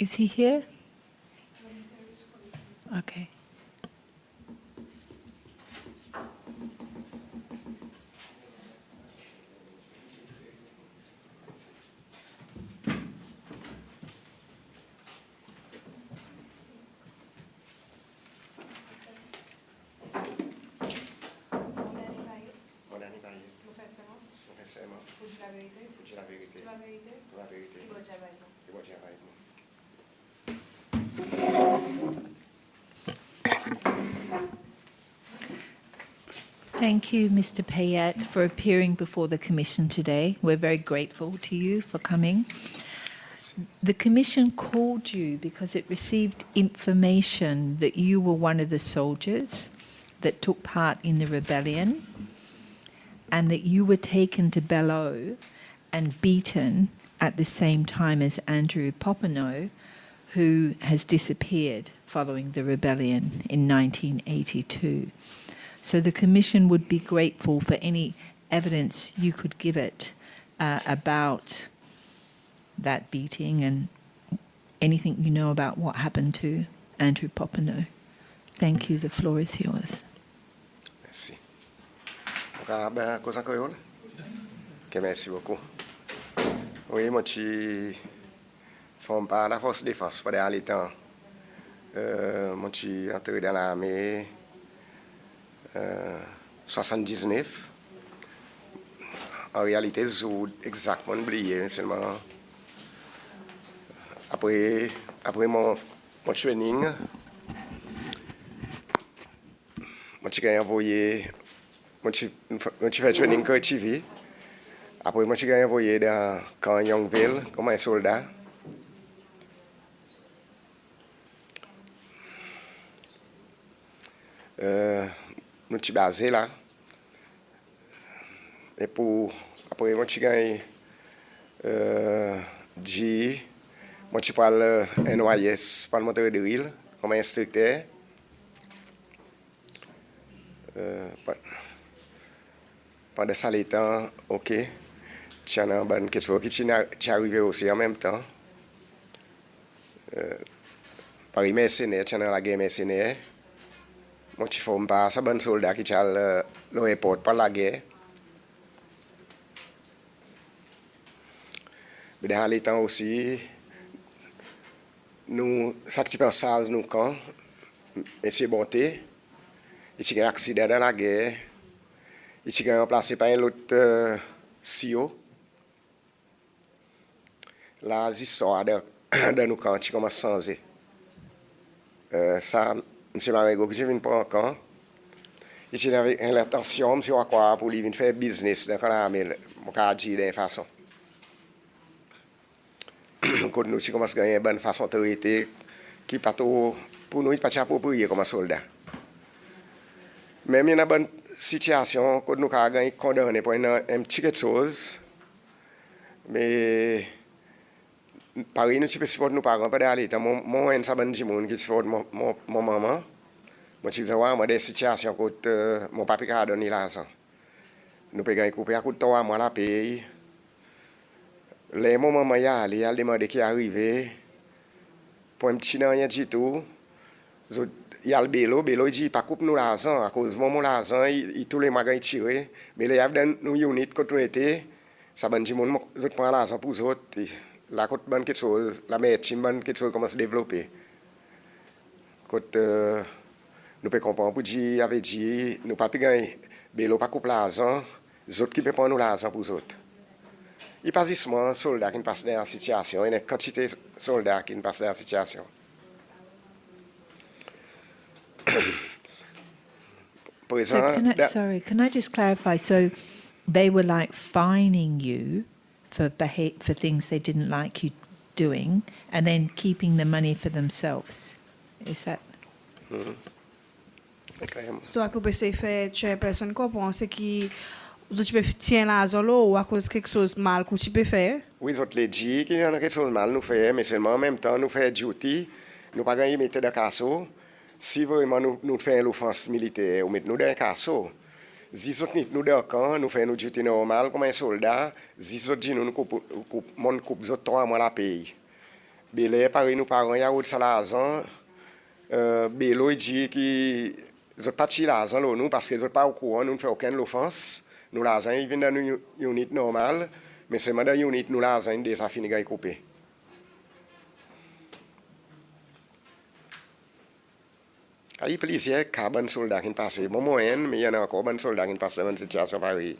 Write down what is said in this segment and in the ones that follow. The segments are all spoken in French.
Is he here? Okay. Thank you, Mr. Payette, for appearing before the Commission today. We're very grateful to you for coming. The Commission called you because it received information that you were one of the soldiers that took part in the rebellion and that you were taken to Belleau and beaten at the same time as Andrew Popenoe, who has disappeared following the rebellion in 1982. So the Commission would be grateful for any evidence you could give it about that beating and anything you know about what happened to Andrew Popenoe. Thank you. The floor is yours. Merci. Okay, merci beaucoup. Oui, moi, je forme pas la force de défense pendant les temps. Moi, je suis entré dans l'armée 79. En réalité, j'ai exactement oublié, seulement après mon training, moi j'ai envoyé, moi j'ai fait training que TV. Après moi j'ai envoyé dans camp Youngville comme un soldat. Nous sommes basés là. Et après, moi, je gagne moi, je parle NYS, pas le moteur de drill, comme instructeur. Pendant ça, les temps, ok. Tu as une bonne question qui est arrivé aussi en même temps. Par les mercenaires, tu as la guerre mercenaire. Moi, je ne forme pas ça, bon soldat qui a l'aéroport par la guerre. Mais dans les temps aussi, nous, ça qui pense à nous quand, M. Bonté, il y a un accident dans la guerre, il y a remplacé par un autre CEO. La histoire de nous quand, tu commences à changer. Ça, M. Marengo, que je viens pas encore. Il avait l'intention, M. Wakwa, pour lui faire business dans l'armée, je vais dire d'une façon. Quand nous commençons à gagner une bonne façon de traiter, qui pas pour nous, il n'est pas approprié comme soldat. Même il y a une bonne situation, quand nous avons gagné condamné pour un petit quelque chose, mais Paris, nous ne supportons pas nos parents, pas d'aller. Moi, je suis un petit qui supporte mon maman. Moi, je dis, moi, des situations que mon papa a donné l'argent. Nous pouvons couper à coup de temps, moi, la paye. Les moments où il a demandé qui est arrivé, pour un petit rien du tout, il y a le bélo, il dit, pas coupe nous l'argent, à cause de mon l'argent, tous les magasins tirés, mais les avons nous unit quand on était, ça va dire, je prends l'argent pour les autres, la côte bonne quelque chose, la médecine bonne quelque chose commence à se développer. Quand nous pouvons comprendre, pour dire, avait dit, nous pas gagner, bélo pas coupe l'argent, les autres qui peuvent prendre nous l'argent pour les autres. Il n'y a pas seulement un soldat qui passe dans la situation, il y a une quantité de soldats qui passent dans la situation. Can I just clarify? So they were like fining you for things they didn't like you doing and then keeping the money for themselves. Is that? So à quoi c'est fait, tu es personne qui pense que tu peux tiens l'argent là ou à cause quelque chose mal que tu peux faire? Oui, je l'ai dit qu'il y a quelque chose mal nous faire, mais seulement en même temps nous faire duty, nous pas gagner mettre dans casso. Si vraiment nous faisons l'offense militaire ou mettre nous dans un casso, si nous dans camp, nous faisons nos duty normal comme un soldat, si nous coupe 3 mois la paye. Belé Paris nous parents ya route ça l'argent Bélo il dit qui ils ont pas tiré l'argent là nous parce que ils ont pas au courant nous ne fait aucune offense nous l'argent il vient dans une unit normal mais seulement dans unit nous l'argent déjà fini gagner coupé. Il y a plusieurs cas de soldats qui passent. Bon moyen, mais il y en a encore de soldats qui passent dans une situation pareille.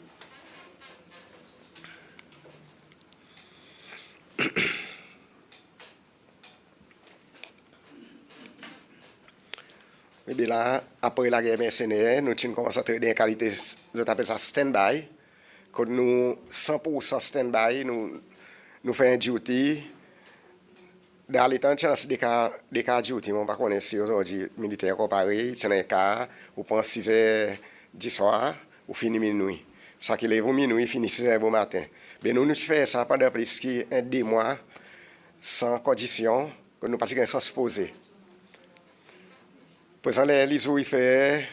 Et bien là, après la guerre mercenaire, nous avons commencé à traiter en qualité, je t'appelle ça stand-by. Quand nous 100% stand-by, nous faisons un duty. Dans les temps, il y a des cas de duty, on ne connaît pas si aujourd'hui militaire comparé, il y a des cas où on prend 6 heures du soir, ou finit minuit. Ça qui lève au minuit, finit 6 heures au matin. Mais nous faisons ça pendant plus de 2 mois, sans condition, que nous ne sans se poser. Pour ça, les jours, il fait,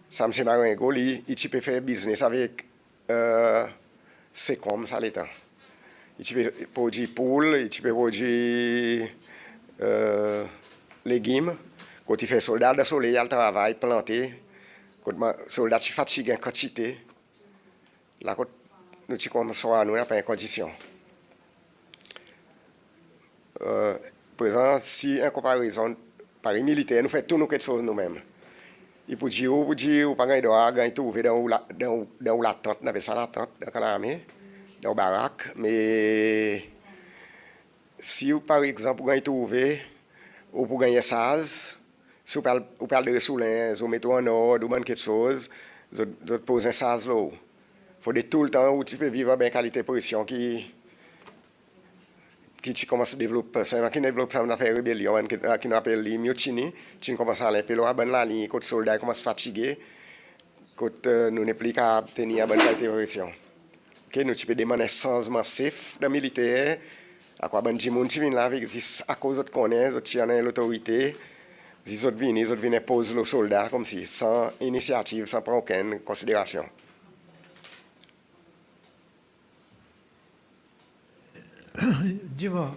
ça me semble marrant, il peut faire business avec c'est comme ça l'état. Il peut produire poules, il peut produire légumes. Quand il fait soldat de soleil, il travaille, planter. Quand le soldat est fatigué en quantité, là, quand nous commençons à nous pas en condition. Par exemple, si en comparaison, par les militaires, nous faisons tout nous quelque chose nous-mêmes. Il peut dire, ou pas gagner tout dans la tente, on appelle ça la tente, dans l'armée. Dans le baraque, mais si vous, par exemple, vous gagnez trouvé ou pour gagner saz, si vous parlez de soulin, vous mettez en ordre, vous quelque chose, vous posez un saz là. Il faut tout le temps où tu peux vivre avec qualité de pression qui commence à développer. C'est qui développe ça, on a fait rébellion, qui nous appelle les mutiny, qui commence à aller, puis là, la ligne, quand les soldats commencent à fatiguer, quand nous n'avons plus qu'à tenir à bonne qualité de pression. Nous tu peux demander sans massif de militaire à quoi ben gens qui viennent là avec à cause de connaître d'autres en l'autorité ils autres viennent poser le soldat comme si sans initiative sans prendre aucune considération. Dis-moi,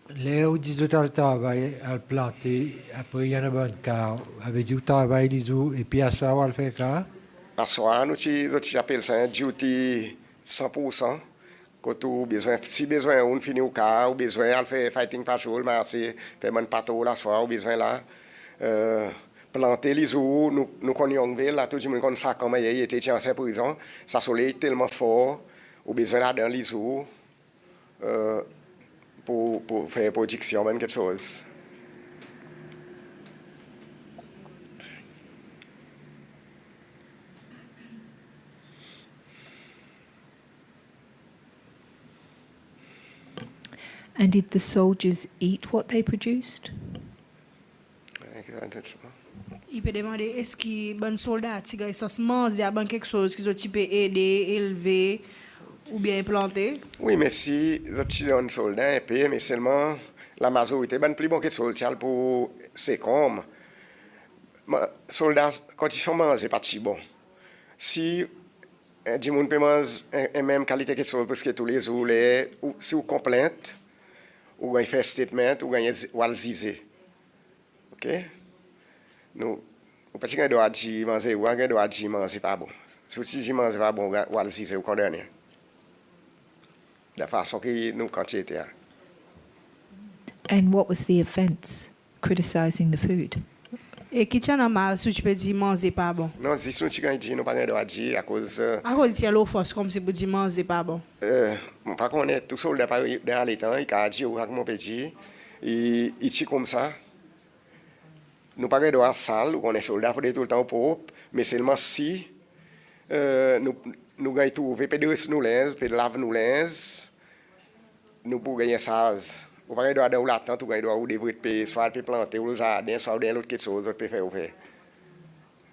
là où dit le travail à planter après il y a un bon cas avec du travail les jours et puis à soir on le fait quoi À soir nous tu appelle ça un duty 100%. Quand on besoin, si besoin, on finit au cas, ou besoin, on fait fighting patrol, mais c'est fait un patrol la soir, ou besoin là, planter les eaux, nous connaissons là, tout le monde connaît ça comme il était en prison, ça soleil tellement fort, ou besoin là dans les eaux, pour faire production, quelque chose. And did the soldiers eat what they produced? Il peut demander est-ce que bon soldat si gars ça se mange il y a bon quelque chose qui tu peux aider élever ou bien planter. Oui, mais si tu es un soldat mais seulement la majorité ben plus bon que social pour c'est comme soldats quand ils sont mangés pas si bon. Si du monde peut manger la même qualité que sol parce que tous les jours si vous complainte ou gagne fait statement ou gagne walziser. OK? Nous pas que doit dire manger ou gagne doit dire manger pas bon. Si je mange pas bon walziser ou condamner. De la façon que nous quantité. And what was the offence? Criticizing the food? Et qui tient normal si tu peux dire manger pas bon. Non, si tu gagne dire nous pas gagne doit dire à cause à cause de l'offense comme si vous dire manger pas bon. Par contre tout soldat dans les temps il a dit avec mon petit il dit comme ça. Nous pas gagne doit sale on est soldat faut tout le temps propre mais seulement si nous gagne trouver peut de nous linge peut lave nous linge nous pour gagner ça ou pas doit dans l'attente ou gagne doit ou devrait soit peut planter ou jardin soit dans l'autre quelque chose peut faire ouvert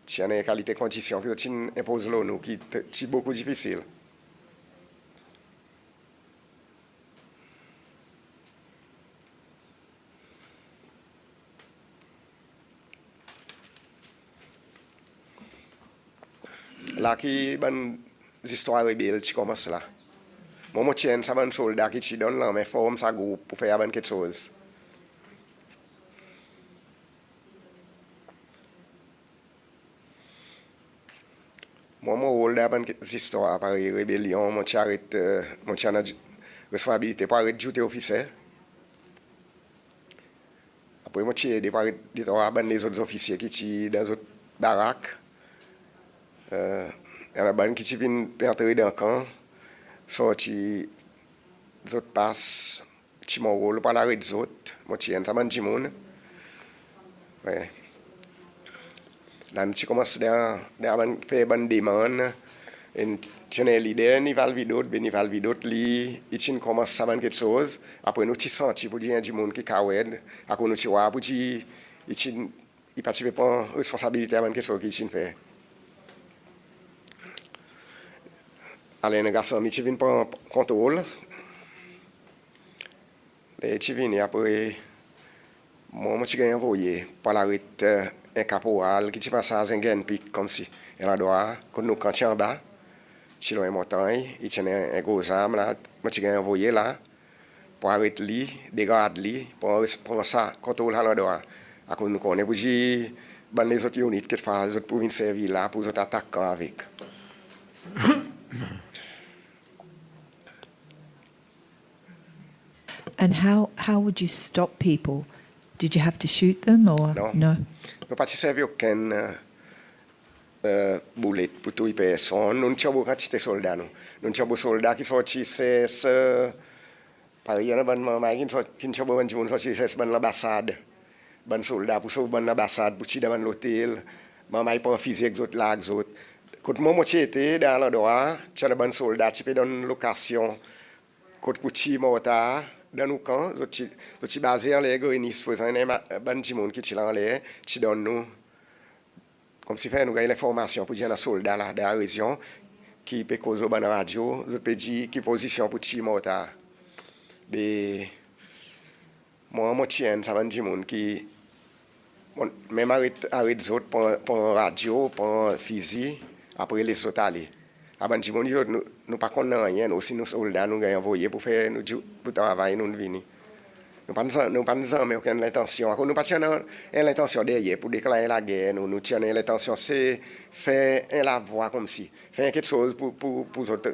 si on a une qualité condition que tu imposes là nous qui est beaucoup difficile. Là qui bonne histoire rebelle qui commence là. Moi tiens ça bon soldat qui donne là mais forme ça groupe pour faire quelque chose. Moi, mon rôle dans cette histoire, par rébellion, mon arrête, mon responsabilité pour arrêter duty officier. Après, moi, j'ai aidé par les autres officiers qui sont dans les autres baraques. Il y a des qui viennent entrer dans le camp, sortir les autres passent, qui mon rôle pour l'arrêt des autres. Moi, j'ai un taman de monde. Ouais. Là, nous commençons à faire des demandes. Et tu as l'idée, ni valvidot, ni valvidot, li, il commence à faire quelque chose. Après, nous avons senti pour dire du monde qui est après, nous avons pour dire, il participe pas à responsabilité à quelque chose qu'il fait. Alors, les garçons, ils viennent pas contrôle. Et tu viens après, moi, je suis envoyé par l'arrêt un caporal qui passe à un pic comme si, il a droit, quand nous cantions en bas. Si l'on est montagne, il tient un gros arme là, moi je envoyé là pour arrêter lui, dégarder lui, pour ça contrôle à l'endroit. À cause nous connaissons, pour dire les autres unités qui font les autres pour venir servir là, pour les autres attaquants avec. And how would you stop people? Did you have to shoot them or No. no? Nous pas servi aucun bullet pour tuer personne. Nous n'avons pas de soldats. Nous avons des soldats qui sont c'est par exemple, qui ne sont pas de l'ambassade. Des soldats pour sauver l'ambassade, pour tirer dans l'hôtel. Maman pas physique autres là autres. Quand moi j'étais dans l'endroit, il y a des soldats qui dans une location. Quand pour tirer mortar dans nos camps, ils basés en les grénistes, faisant un bandit monde qui tire en l'air, qui donne nous comme si nous avons l'information pour dire un soldat là dans la région qui peut causer dans la radio, je peux dire qui position pour tirer mortar. Mais moi tiens ça bandit monde qui même arrête les autres pour radio, pour fusil, après les autres aller. Bandit monde nous pas connaissons rien, aussi nous soldats nous avons envoyé pour faire nous pour travailler nous venir. Nous pas nous aucune intention. Nous pas l'intention derrière pour déclarer la guerre. Nous tiens l'intention c'est faire la voix comme si, faire quelque chose pour autres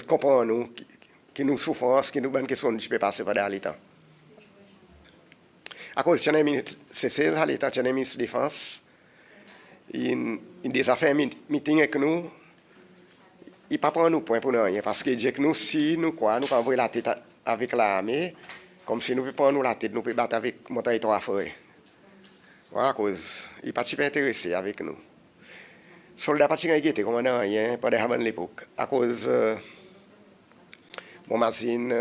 comprendre nous qui nous souffrance, qui nous bonne question qui peut passer par l'état. À cause de c'est à l'état de ministre de défense, il des affaires meeting avec nous. Il ne pas prendre nous point pour nous rien parce que dit que nous si nous quoi nous pas envoyer la tête avec l'armée. Comme si nous ne pouvons pas nous la tête, nous pouvons battre avec mon territoire forêt. Voilà, à cause, il n'est pas si intéressé avec nous. Les soldats ne sont pas inquiétés, comme on n'a rien, pas de l'époque. À cause, mon machine,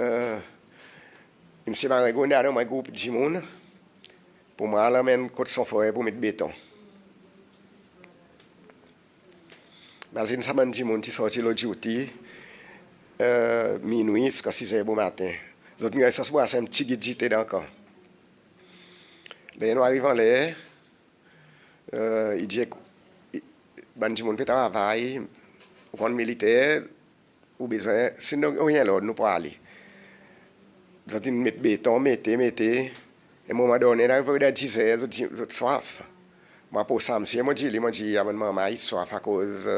il s'est marré dans mon groupe de monde pour moi, là, même côté son forêt pour mettre béton. Machine, ça m'a dit, mon petit sorti le duty, minuit, jusqu'à 6 h du matin. Les autres, ça se voit, c'est un petit guide j'étais dans le camp. Nous arrivons là, il dit que les gens qui travaillent, ou militaire, ou besoin, si nous n'avons rien l'autre, nous pouvons aller. Nous avons mis béton, mettez. Et à un moment donné, nous arrivons à 10 h, nous avons soif. Moi, pour ça, moi, je dis, maman, il soif à cause,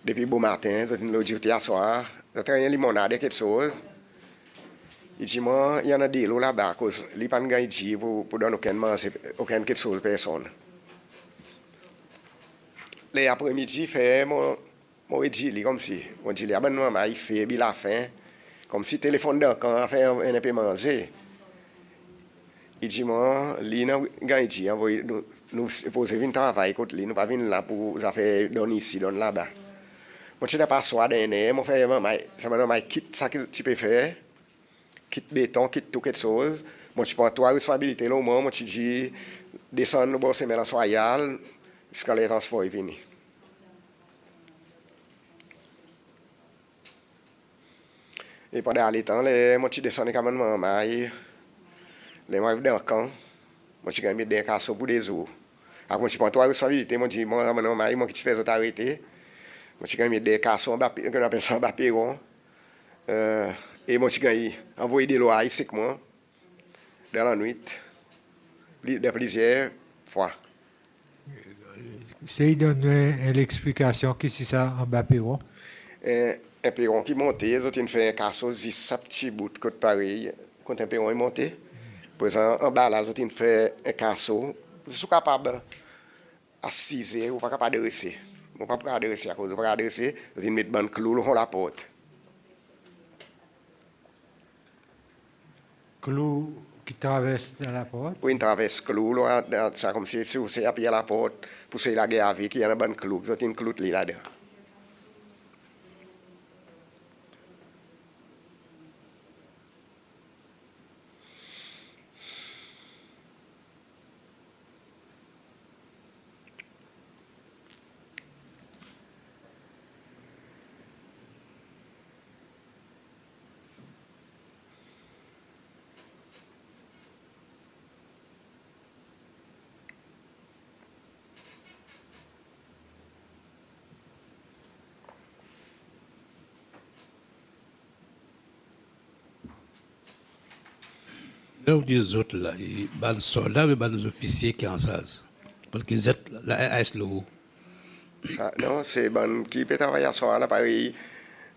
depuis bon matin, nous avons dit, à soir, nous avons rien limonade, quelque chose. Il dit, moi, il y en a des lots là-bas, à cause il n'y a pas de gaïdi pour donner aucune quelque chose à personne. L'après-midi, moi, je dis, comme si, moi, je dis, il fait, il a faim, comme si le téléphone d'un quand il fait un peu manger. Il dit, moi, il y a un gaïdi, nous posons un travail, nous ne pas venir là pour faire donner ici, donner là-bas. Moi, je n'ai pas soin d'un air, moi, ça m'a quitte ça que tu peux faire. Quitte béton, quitte tout quelque chose. Moi, je prends toi responsabilité là, moi, je dis, descends nous bosser mais la soyale, jusqu'à les transports venir. Et pendant les temps, moi, je descends quand même, les mois dans le camp, moi, je gagne des casseaux pour des jours. Alors, je prends toi responsabilité, moi, je dis, moi, qui te fais arrêter. Moi, je gagne des casseaux, qu'on appelle ça, Bapéron. Et moi, j'ai envoyé des lois ici que moi, dans la nuit, de plusieurs fois. C'est donner l'explication qui c'est ça en bas perron. Un perron qui monte, ils ont fait un casseau, ils ont petit bout de côte pareil, quand un perron est monté. Par exemple, en bas là, ils ont fait un casseau, ils sont capables d'assiser, ou pas capable de dresser. On pas capable de dresser à cause de pas dresser, ils mettent ban clou dans la porte. Clou qui traverse dans la porte. Oui, une traverse clou, là, ça comme si c'est appuyé à la porte, pour se la guerre avec, il y a un ban clou, ils ont une clou là-dedans. Là où des autres, là, les soldats et les officiers qui en sas. Parce que c'est la AS Logo. Non, c'est bon qui peut travailler à soi, là, pareil,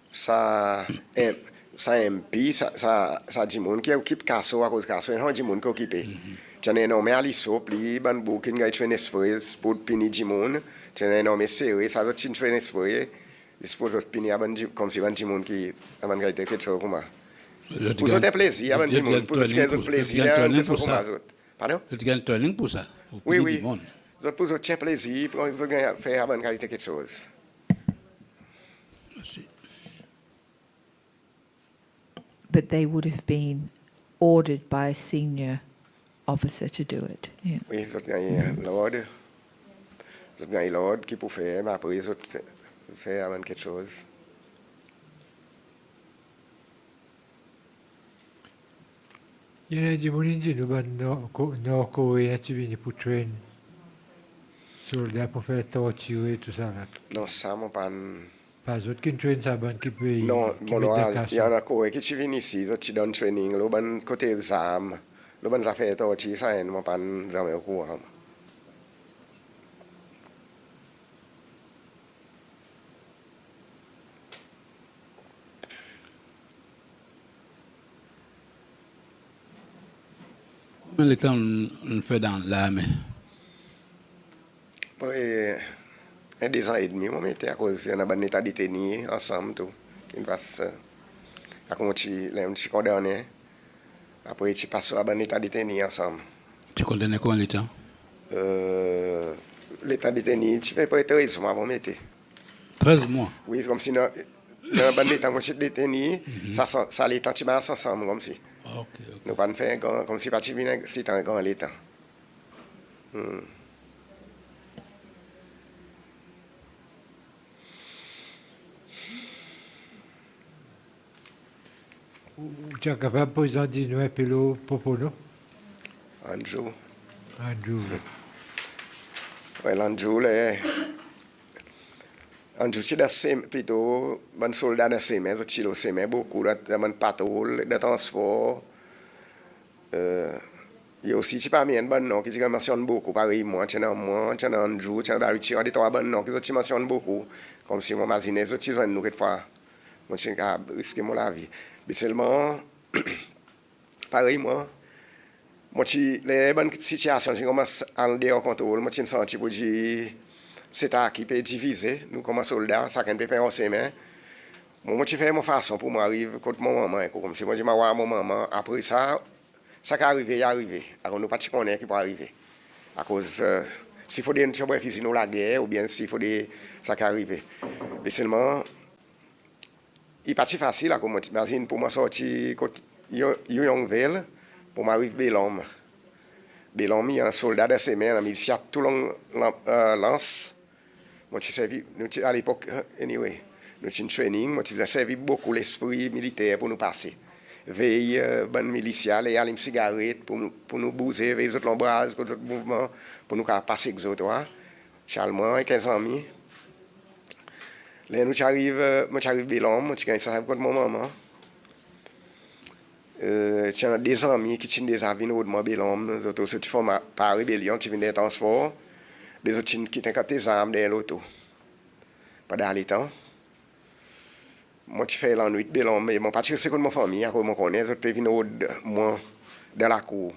ça MP, ça dit monde qui occupe casso à cause casso, il y a des monde qui occupe. Tu as un nommé à l'ISO, puis ban booking qui fait une espèce pour pini du monde, tu as un nommé serré, ça doit être une espèce, c'est pour pini comme si ban du monde qui a ban quelque chose comme ça. Pour ça, c'est plaisir, ban du monde, pour ça, c'est plaisir, pour ça. Pardon? Tu gagnes un training pour ça. Oui, oui. Pour ça, c'est plaisir, pour ça, faire ban quelque chose. Merci. But they would have been ordered by a senior officer to do it. Yeah. Oui, ils ont gagné l'ordre. Ils ont gagné l'ordre qui peut faire, mais après ils ont fait avant quelque chose. Il y a des gens qui disent que Nord-Coréen qui viennent pour traîner soldats pour faire torturer tout ça là. Non, ça, mon pas. Pas d'autres qui traînent ça, bon qui peut. Non, bon, il y en a Corée qui viennent ici, ils donnent training, le bon côté des armes, le bon affaire torture, ça, mon pas jamais au courant. Combien de temps on fait dans l'armée? Oui, 2 ans et demi, on était à cause de un état détenu ensemble, tout. Qui passe à commencer, là, on s'est condamné. Après, tu passes à un état détenu ensemble. Tu condamnes combien de temps? L'état détenu, tu fais pas 13 mois, on mettait. 13 mois. Oui, c'est comme si dans l'état où on s'est détenu, ça l'état, tu passes ensemble, comme si. Ok. Nous pas faire comme si tu viens, c'est un grand l'état. Tu es capable de présenter nous un peu le propos, non? Andrew. Andrew. Oui, l'Andrew, Andrew, c'est plutôt un soldat de semaine, c'est le semaine beaucoup, de patrouille, de transport. Il y a aussi, pas bien, bon nom qui mentionne beaucoup, pareil, moi, tu as Andrew, tu as Barry, tu as des trois bons noms qui mentionnent beaucoup, comme si mon magazine, tu as nous quelquefois, moi, je risqué mon la vie. Mais seulement, pareil, moi, les bonnes situations, je commence à le dehors contrôle, moi, je me sens pour dire, c'est à qui peut diviser, nous, comme soldats, ça peut faire en semaine. Moi, je fais mon façon pour m'arriver contre mon maman, comme si moi, je m'arrive à mon maman, après ça qui arrive, il arrive. Alors, nous ne pouvons pas qui peut arriver. À cause, s'il faut des choses, nous la guerre, ou bien s'il faut des ça qui arrive. Mais seulement, il n'est pas si facile, là, comme j'imagine, pour moi sortir Youngville, pour m'arriver Bélhomme. Bélhomme, il y a un soldat de semaine, il y a tout long lance. Moi, j'ai servi, à l'époque, anyway, nous avons training, moi, j'ai servi beaucoup l'esprit militaire pour nous passer. Veille, bonne miliciale, et allume cigarette pour nous bouger, veille les autres l'embrase, les autres mouvements, pour nous passer les autres. Charles, 15 amis. Là, nous arrivons, moi, j'arrive Bélhomme, moi, je ça contre mon maman. J'ai des amis qui sont déjà venus au Bélhomme, nous autres, qui font par rébellion, qui viennent des transports. des autres qui étaient des armes dans l'auto. Pendant les temps. Moi, je fais la nuit de l'homme, mais mon parti, c'est comme ma famille, à cause de mon connaît, je peux venir moi dans la cour.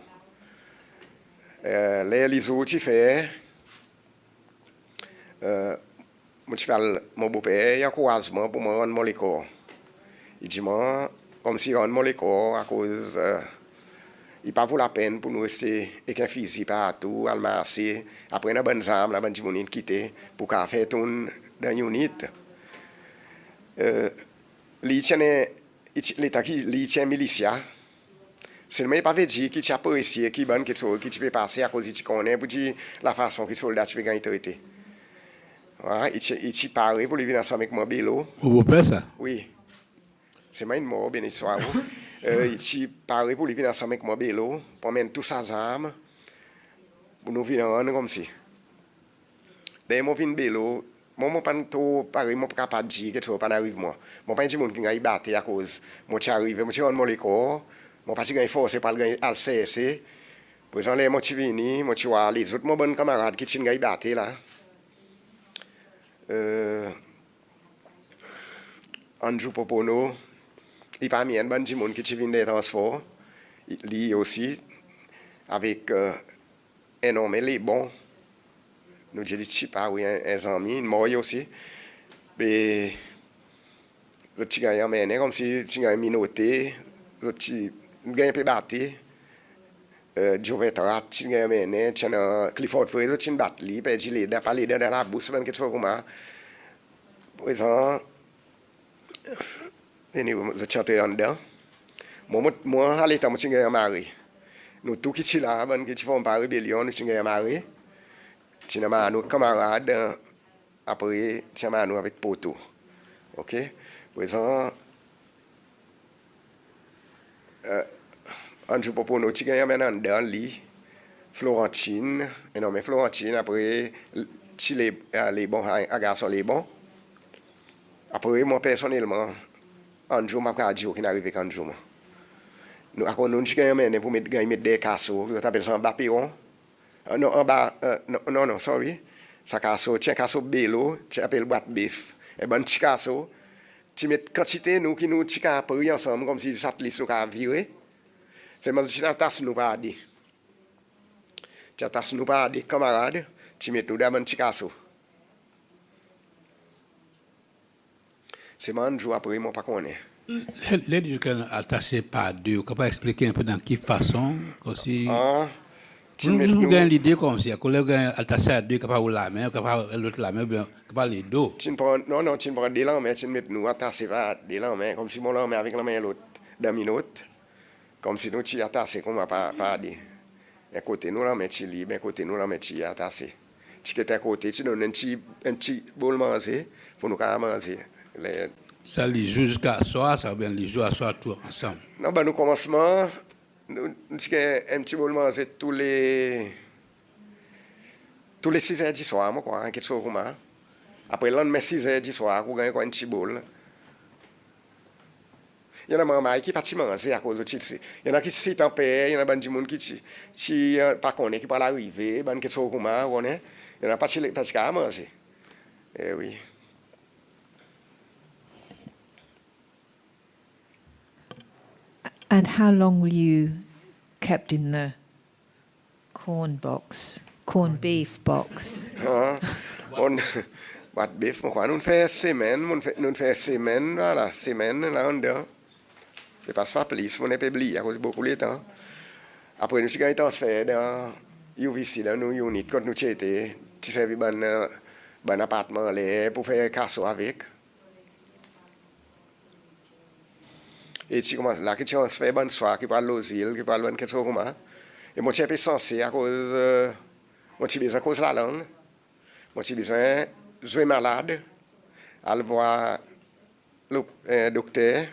Les autres, je fais. Moi, je fais mon beau-père, il y a un croisement pour me rendre mon corps. Il dit, moi, comme si rendre mon corps à cause. Il pas vaut la peine pour nous rester avec un fusil partout, à le masser. Après, une bonne arme, la bonne dimonine quitter pour qu'à faire tourner dans une unité. L'État qui tient militia, c'est le même pas dire qui t'a apprécié, qui bonne quelque chose, qui tu peux passer à cause de tu connais, pour dire la façon que les soldats tu peux gagner traité. Voilà, il t'y parle pour lui venir ensemble avec mon bélo. Vous pouvez ça? Oui. C'est moi une mort, bien histoire. Il t'y parle pour lui venir ensemble avec mon bélo, pour mettre tous ses armes, pour nous venir rendre comme si. Dès mon vin bélo, moi, je ne suis pas capable de dire que ça pas arrive moi. Je ne suis pas qui a battu à cause. Moi, je suis arrivé, je suis en mon corps, je ne suis pas forcé par le CSC. Pour exemple, je suis venu, je suis les autres bons camarades qui sont battus là. Andrew Popono, il n'y a pas de bon monde qui vient des transports. Lui aussi, avec énormément les bons. Nous disons, je ne pas, oui, un ami, une mort aussi. Mais le petit gars est comme si tu as minorité, le petit gars peut battre. Jovetra, tu as mené, tu as Clifford Fraser, tu as battu, puis tu as pas l'aide dans la bouche, quelque chose comme ça. Par exemple, je suis entré en dedans. Moi, à l'état, je suis marié. Nous tous qui sommes là, qui font pas rébellion, nous sommes mariés. Tu as nos camarades, après, tu as nous avec Peut. OK? Par exemple, Andrew Popono, tu as maintenant dans lit, Florentine, et non, mais Florentine, après, tu les bons, à garçon les bons. Après, moi, personnellement, Andrew m'a pas dit qu'il n'arrive avec Andrew. Nous avons mené pour mettre des casseaux, vous appelez ça un bapéron. Non, en bas, non, sorry. Ça casseau, tiens, casseau bélo, tu appelles boîte bif. Et bon, petit casseau, tu mets quantité, nous qui nous t'y pris ensemble, comme si ça te laisse nous virer. C'est moi qui t'attache nous pas à dire. Tu attaches nous pas à des camarades, tu mets nous dans un petit casseau. C'est moi, un jour après, moi, pas connaît. Les gens qui sont attachés par deux, vous pouvez expliquer un peu dans quelle façon aussi. Vous avez l'idée comme si, quand vous êtes attaché à deux, capable la main, capable l'autre la main, capable les deux. Non, tu ne prends des lames, mais tu mets nous attachés par des lames, comme si mon lame avec la main l'autre, dans une autre, comme si nous t'y attachés, comme pas dire. Un côté nous la main t'y libre, un côté nous la main t'y attaché. Tu qui est à côté, tu donnes un petit bol manger pour nous manger. Ça les joue jusqu'à soir, ça va bien les jouer à soir tout ensemble. Non, ben nous commencement, nous avons un petit bol manger tous les 6 heures du soir, moi quoi, quelque chose comme ça. Après le lendemain 6 heures du soir, vous gagnez un petit bol. Il y en a mamans qui partent manger à cause de ça. Il y en a qui s'y en paix, il y en a des gens qui pas connaissent, qui pas l'arrivée, quelque chose comme ça, il y en a pas qui à manger. Eh oui. And how long were you kept in the corned beef box? What beef, nous faisons semaine, voilà, semaine, là, on dedans. Je ne passe pas plus, on n'est pas oublié à cause de beaucoup de temps. Après, nous avons transféré dans UVC, dans nos units, quand nous étions, tu fais un appartement pour faire casseau avec. Et tu commences là, que tu fais bonne soirée, qui parle l'osile, qui parle quelque chose comme ça. Et moi, je suis un peu censé à cause, moi, je suis besoin à cause de la langue. Moi, je suis besoin de jouer malade, aller voir le docteur.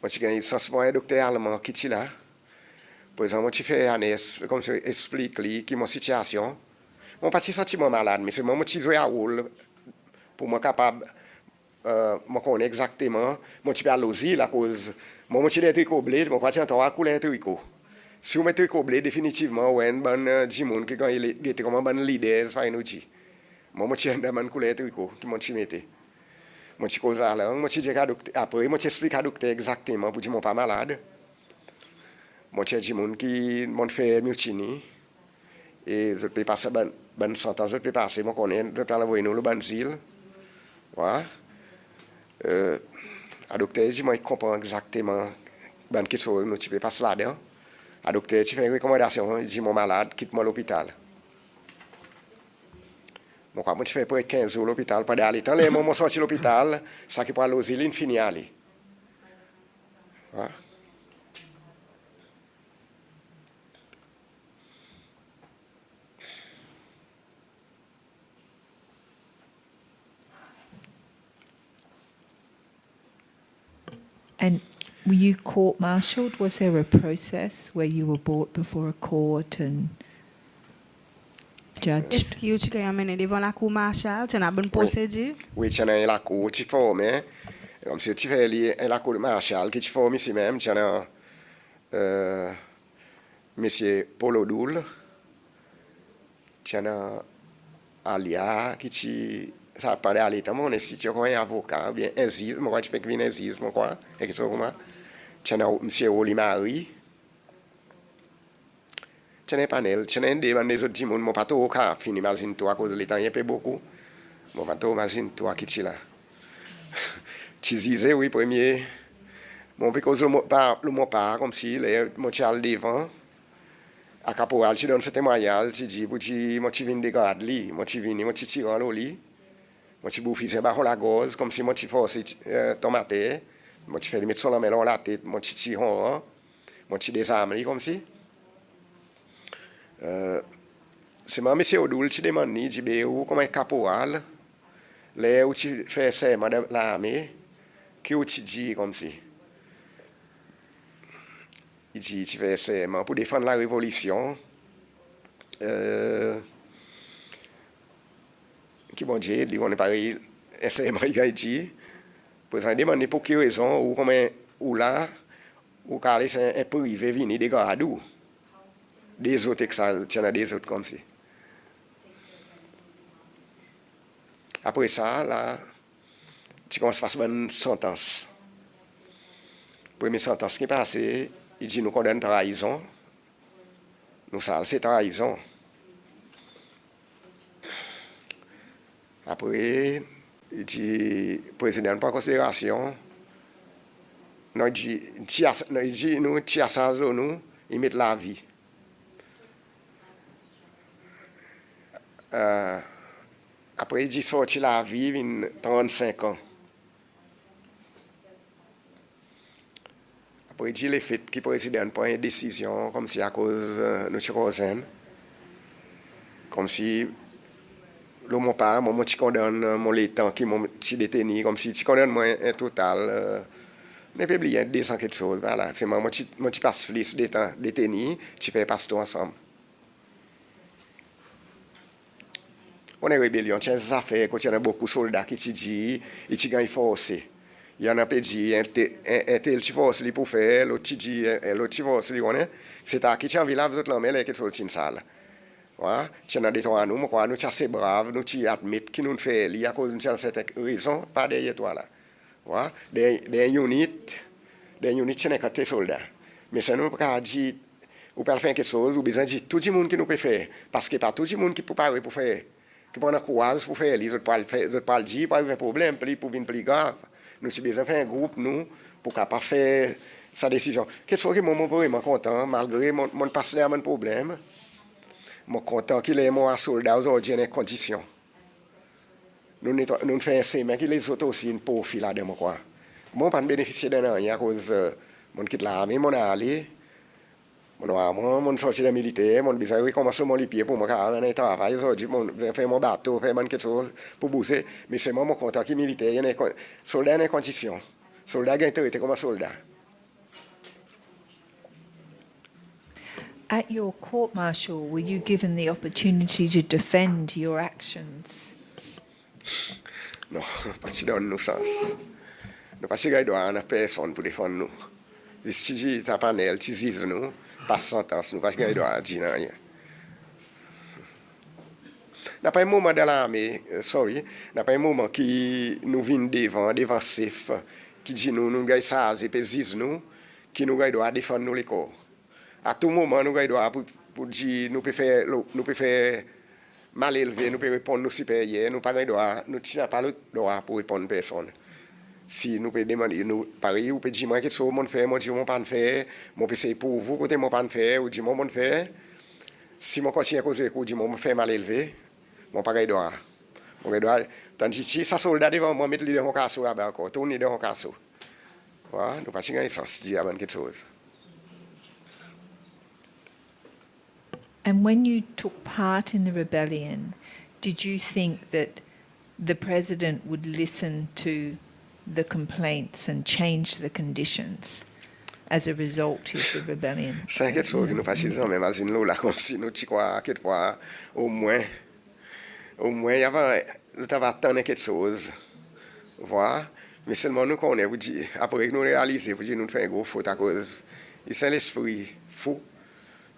Moi, je suis censé voir un docteur allemand qui est là. Par exemple, moi, je fais un comme ça, explique qui est mon situation. Moi, je ne suis pas senti malade, mais c'est moi qui joue à rôle pour moi capable. Je connais exactement, moi je suis à l'osile à cause, moi je suis des tricots blés, moi je suis en train de couler un tricot. Si vous mettez coblé définitivement, ouais, un bon Jimon qui quand il était comme un bon leader, ça nous dit. Moi, je suis un bon couleur tricot qui m'a mis. Moi, je cause la langue, moi, je dis après, moi, j'explique à docteur exactement pour dire que je suis pas malade. Moi, je dis qui m'ont fait mutiny. Et je peux passer bonne sentence, je peux passer, moi, connais, je peux envoyer nous le bon zile. Voilà. Le docteur dit, moi, il comprend exactement ben qui sont nous, tu peux passer là-dedans. Le docteur, tu fais une recommandation, il dit, mon malade, quitte-moi l'hôpital. Moi, quand je fais près de 15 jours à l'hôpital, pas d'aller. Tant les moments sortis de l'hôpital, ça qui parle aux îles, il finit à aller. Voilà. And were you court-martialed? Was there a process where you were brought before a court and judged? Est-ce que tu as amené devant la cour martiale? Tu as une bonne procédure? Oui, tu as la cour, tu formes, comme si tu fais la cour martiale, qui tu formes ici même, tu as monsieur Paul Odoul, tu as Alia, qui tu. Ça parle à l'état, mais si tu as un avocat, bien Aziz, moi, tu fais que vient Aziz, moi, quoi, et que ça, comment. Tu as monsieur Oli-Marie. Tu as un panel, tu as un des autres gens, mon pas tout au cas, fini, imagine-toi, à cause de l'état, il y a pas beaucoup. Mon pas tout, imagine-toi, qui tu là. Tu disais, oui, premier, mon parce que le mot pas, comme si, mon chal devant, à caporal, tu donnes ce témoignage, tu dis, moi, tu viens de garder, moi, tu viens, moi, tu tires en lit. Moi, tu bouffes la gauze, comme si moi, tu forces tomate. Moi, tu fais mettre sur la main la tête, moi, tu tires en moi, tu désarmes, comme si. C'est moi, monsieur Odoul, tu demandes, tu dis, comme un caporal, là où tu fais ça, madame l'armée, qui où tu dis, comme si. Il dit, tu fais ça, pour défendre la révolution. Qui bon Dieu, dit on est pareil, essayement il dit, pour ça demander pour quelle raison ou comment ou là ou car c'est un privé venir des gardes des autres que tu en as des autres comme ça. Après ça là, tu commences à faire une sentence. Première sentence qui est passée, il dit nous condamne trahison. Nous ça c'est trahison. Après, il dit, président, pas considération. Non, il dit, nous, tiers nous, il met la vie. Après, il dit, sorti la vie, il 35 ans. Après, il dit, les faits qui président prend une décision, comme si à cause de notre cousin, comme si. Le mot pas, moi, tu condamnes mon l'étang qui m'a détenu, comme si tu condamnes moi un total. Ne pas oublier 200 quelque chose. Voilà, c'est moi, tu passes plus de temps détenu, tu fais passer tout ensemble. On est rébellion, tu as des affaires, quand il y a beaucoup de soldats qui te disent, et tu gagnes forcé. Il y en a pas dit, un tel tu forces pour faire, l'autre tu dis, l'autre tu forces, c'est à qui tu as envie là, vous autres, mais quelque chose de sale. Ouais, tu as des gens, nous, nous sommes assez braves, nous tu admettons que nous faisons, il y a cause de cette raison, pas derrière toi là. Ouais, des unités, tu n'es que tes soldats. Mais ça nous pas dire, ou pas faire quelque chose, ou besoin de dire tout le monde qui nous peut faire, parce que pas tout le monde qui peut parler pour faire, qui prend la courage pour faire, les autres pas le dire, pas un problème, pour venir plus grave. Nous avons besoin de faire un groupe, nous, pour capable faire sa décision. Qu'est-ce que moi, vraiment content, malgré mon passé à mon problème. Je suis content qu'il ait mon soldat aujourd'hui dans les conditions. Nous faisons un semaine que les autres aussi une profil là-dedans. Moi, je ne peux pas bénéficier de rien à cause de mon quitte l'armée, mon allé, mon sorti de militaire, mon besoin de recommencer mon pied pour moi, car je travaille aujourd'hui, je fais mon bateau, je fais quelque chose pour bosser. Mais c'est moi, je suis content qu'il militaire, il y a des soldats dans les conditions. Soldats qui sont traités comme soldats. At your court-martial, were you given the opportunity to defend your actions? Non, parce que dans nos sens. Nous parce qu'il doit avoir personne pour défendre nous. Si tu dis ta panel, tu dis nous, pas sentence, nous parce qu'il doit dire rien. N'a pas un moment dans l'armée, n'a pas un moment qui nous vient devant chef, qui dit nous gagne ça, et puis nous, qui nous doit défendre nous les corps. À tout moment, nous doit pour dire nous peut faire mal élevé, nous pouvons répondre nos supérieurs, nous pas droit, nous n'avons pas le droit pour répondre à personne. Si nous pouvons demander, nous, pareil, vous pouvez dire, moi, qu'est-ce que vous faites, moi, je ne pas faire, moi, c'est pour vous, côté, moi, pas faire, ou dis, moi, faire. Si moi, continue à causer, ou dis, moi, faire mal élevé, moi, pareil, droit. Tandis que si ça soldat devant moi, mettre les dans mon casseau, là-bas, encore, tourner dans mon casseau. Voilà, nous passons à l'essence, dire avant quelque chose. And when you took part in the rebellion, did you think that the president would listen to the complaints and change the conditions as a result of the rebellion? C'est quelque chose que nous faisons, mais imagine-nous là, comme si nous y croyons quelque part, au moins, il y avait, nous avons attendu quelque chose. Voilà. Mais seulement nous connaissons, vous dites, après que nous réalisons, vous dites, nous faisons une grosse faute à cause. C'est l'esprit fou.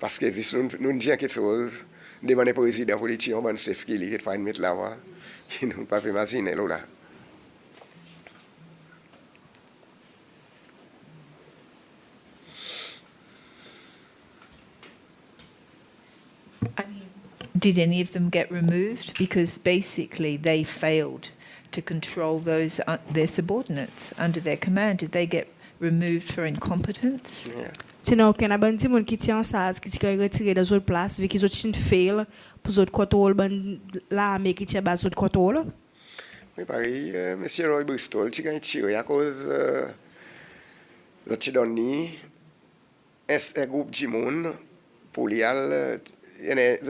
Parce que si nous disons quelque chose, demander au président pour les tirer, on va nous chef qui est fait mettre là-bas, qui nous pas imaginer là. Did any of them get removed? Because basically they failed to control those their subordinates under their command. Did they get removed for incompetence? Yeah. Sinon, aucun abandon moun qui tient ça, qui tient retiré dans autre place, vu qu'ils ont fail pour autre contrôle, l'armée qui tient bas autre contrôle. Oui, pareil, monsieur Roy Bristol, tu gagnes tiré à cause de tu donnes un groupe de monde pour y aller.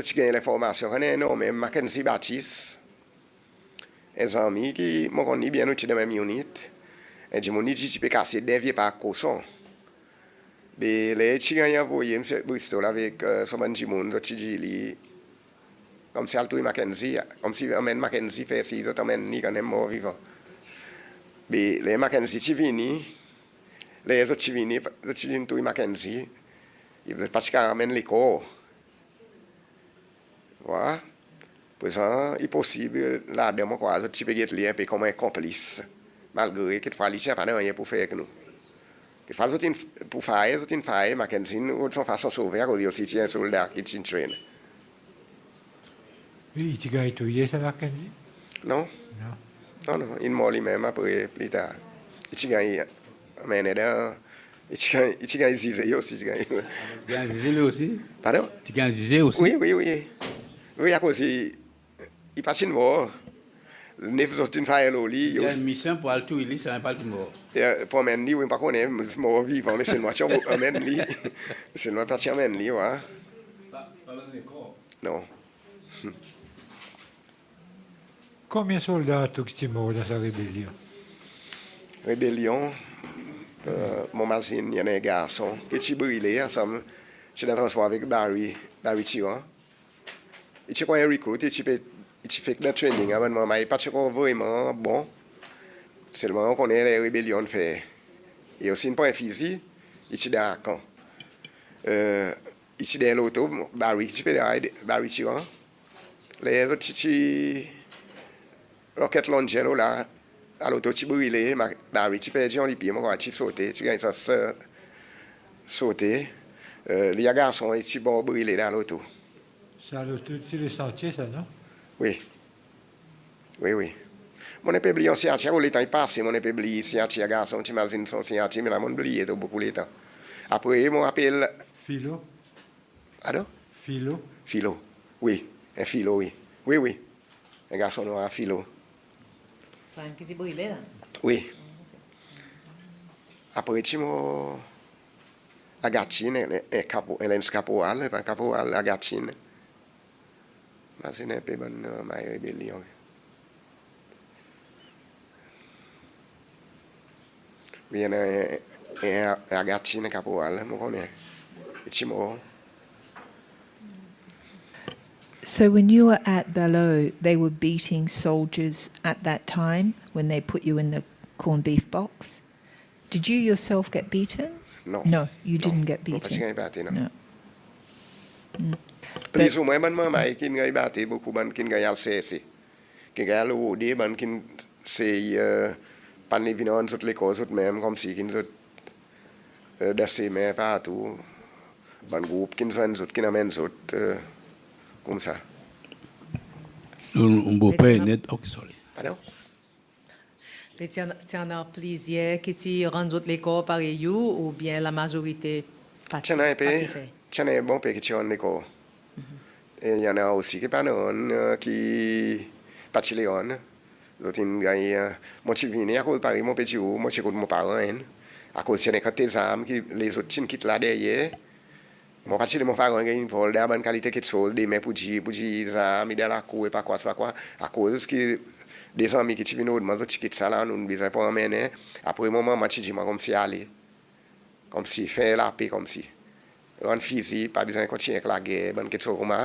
Tu gagnes l'information. On est nommé Mackenzie Baptiste, un ami qui m'a connu bien au de même unit. Et je m'ai dit, tu peux casser des vieux par cousson. Mais les tu gagnes envoyé monsieur Bristol avec son petit monde, tu dis, comme si Alto et Mackenzie, comme si amène Mackenzie fait si autres amène ni quand même mort vivant. Mais les Mackenzie tu viennent, les autres tu viennent tout Mackenzie, ils veulent pratiquement amène les corps. Voilà. Présent, il est possible là dedans quoi, autres tu peux être lié un peu comme un complice, malgré que fois il pas rien pour faire que nous. Que fois autres pour faire, autres faire Mackenzie, de son façon sauver à cause aussi tient un soldat qui tient train. Oui, tu gagnes tout, ça Mackenzie? Non? Non, il mort lui-même après, plus tard. Il gagne, mais il gagne Zizé aussi. Tu gagnes Zizé aussi? Pardon? Tu gagnes Zizé aussi? Oui. Oui, à cause, il passe une mort. Le neuf autres une faille au lit. Il y a une mission pour aller tout, il ça n'est pas tout mort. Pour amener lui, oui, par contre, mort vivant, mais c'est moi qui emmène lui. C'est moi qui emmène lui, ouais. Pas le corps. Non. Combien de soldats sont morts dans sa rébellion? Rébellion, mon magazine, il y a un garçon qui est brûlé ensemble. C'est dans le transport avec Barry Tiran. Il est un recruit, il fait le training avant moi, mais il n'est pas vraiment bon. Seulement, on connaît les rébellions fait. Il y a aussi un point physique, il est dans le camp. Il est dans l'auto, Barry Tiran. Les autres, rocket launcher là, à l'auto, tu brûlé, Barry, tu perds les pieds, moi, tu sautes, tu gagnes ça sauter. Les garçons, ils sont bon brûlés dans l'auto. Ça, l'auto, c'est le sentier, ça, non? Oui. Mon établi en scientifique, le temps est passé, mon établi scientifique, garçon, tu imagines son scientifique, mais là, mon oublié beaucoup de temps. Après, mon appel. Philo? Pardon? Philo? Oui, un philo, oui. Oui. Un garçon noir, philo. C'est un qui s'est brûlé, là? Oui. Après, tu m'as. Agatine, elle est un caporal, Agatine. Mais c'est un peu bonne, ma rébellion. Il y a un Agatine caporal, je connais. Et tu m'as. So when you were at Belleau, they were beating soldiers at that time when they put you in the corned beef box. Did you yourself get beaten? No. No, you didn't get Non, beaten. parce qu'il No. Plus ou moins, ban mai kin ngay bate beaucoup ban kin ngay al cesse. Kin ngay al wodi ban kin c'est pan ni vinon sot les causes même comme si kin sot d'assez mais partout. Ban groupe kin sot sot kin amène sot comme ça. Un beau père net, ok, sorry. Pardon? Mais tu en as plusieurs qui tu rendent les corps pareil ou bien la majorité pas Tiens, un bon père qui on les corps. Et il y en a aussi qui pas non qui pas chiléon. L'autre gars moi tu viens à cause Paris mon petit ou moi j'écoute mon parent à cause tiens quand tes âmes qui les autres tiens qui là derrière. Mon parti de mon parent gagne une vol de bonne qualité qui sol des mais pour dire amis de la cour et pas quoi à cause que des amis qui viennent au moi autres qui ça là nous besoin pas emmener après moment moi tu dis moi comme si aller comme si faire la paix comme si rendre physique pas besoin continuer avec la guerre bonne quelque chose comme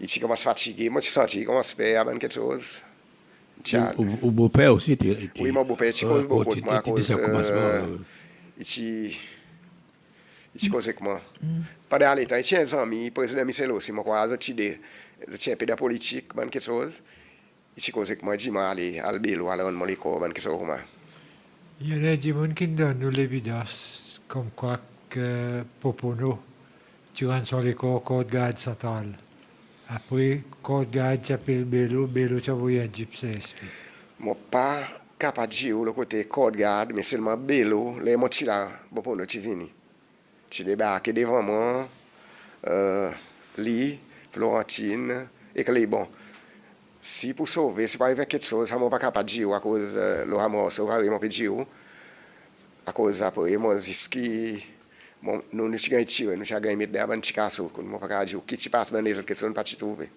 ici commence fatigué moi tu sens il commence faire bonne quelque chose. Au beau-père aussi était. Oui, mon beau-père, il cause beaucoup de moi à cause ici cause avec moi. Pas d'aller, il tient un ami, président Michel aussi, moi quoi, je tiens un peu de politique, bonne quelque chose. Ici cause avec moi, dis-moi aller, al bélo, aller rendre mon école, bonne quelque chose comme ça. Il y en a des gens qui donnent l'évidence comme quoi que Popono, tu rentres sur les corps de garde central. Après, corps de garde, tu appelles Bélo, tu as envoyé un gypsy. Moi pas capable de dire le côté code garde, mais seulement bélo, les mots là, Popono, tu viens. Tu débarques devant moi, Lee, Florentine, et que les bons. Si pour sauver, si pas arriver quelque chose, ça m'a pas capable de dire à cause le ramos, ça va vraiment pas dire à cause après moi jusqu'à nous nous avons tiré, nous avons gagné des abans chicasso, nous m'ont pas dire qui se passe dans les autres questions pas tu trouver.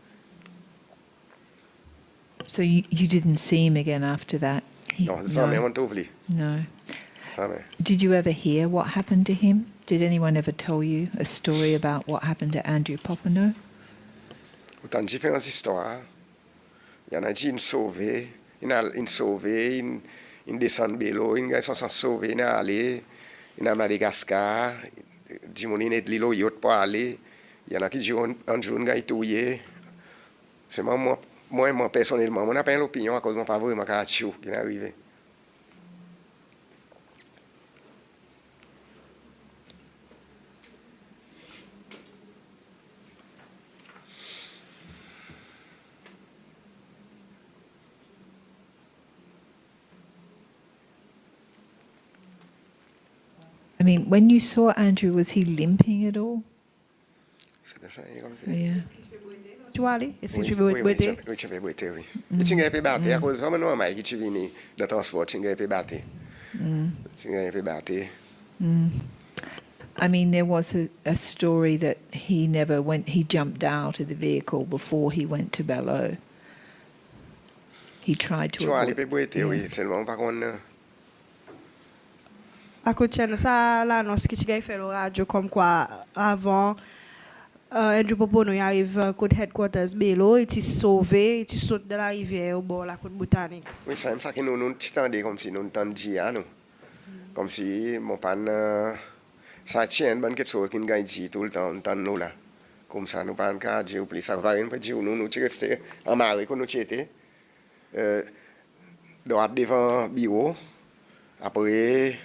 So you didn't see him again after that? Non, ça même on trouve lui. No. Ça même. Did you ever hear what happened to him? Did anyone ever tell you a story about what happened to Andrew Popenoe? Autant de différentes histoires. Il y en a qui ont sauvé, ils descendent bélo, ils sont sauvés, ils allé, ils à Madagascar, ils ont été l'île yacht pour aller. Il y en a qui disent un jour ils ont touillé. C'est moi personnellement, on n'a pas l'opinion à cause de mon papa vraiment qui est arrivé. I mean, when you saw Andrew, was he limping at all? C'est ça, comme ça. Yeah. Tu vois aller? Est-ce que tu Oui, peux boiter? oui, tu peux boiter, oui. Et tu n'as pas battu, à cause de moi, mais qui vient de transport, tu n'as pas battu. Tu n'as pas battu. I mean, there was a story that he jumped out of the vehicle before he went to Belleau. He tried to Tu vois, avoid. il peut boiter, oui, seulement par contre. À côté de ça, l'annonce qui tu as fait au radio comme quoi avant Andrew Popono arrive à côté headquarters Bélo, il t'est sauvé, il saute de la rivière au bord de la côte botanique. Oui, c'est ça que nous t'entendons comme si nous t'entendions, nous. Comme si mon pan ça tient bonne quelque chose qui nous gagne tout le temps, nous là. Comme ça, nous pas qu'à dire plus ça va rien pas dire nous tu restes en marée quand nous étions droit devant bureau après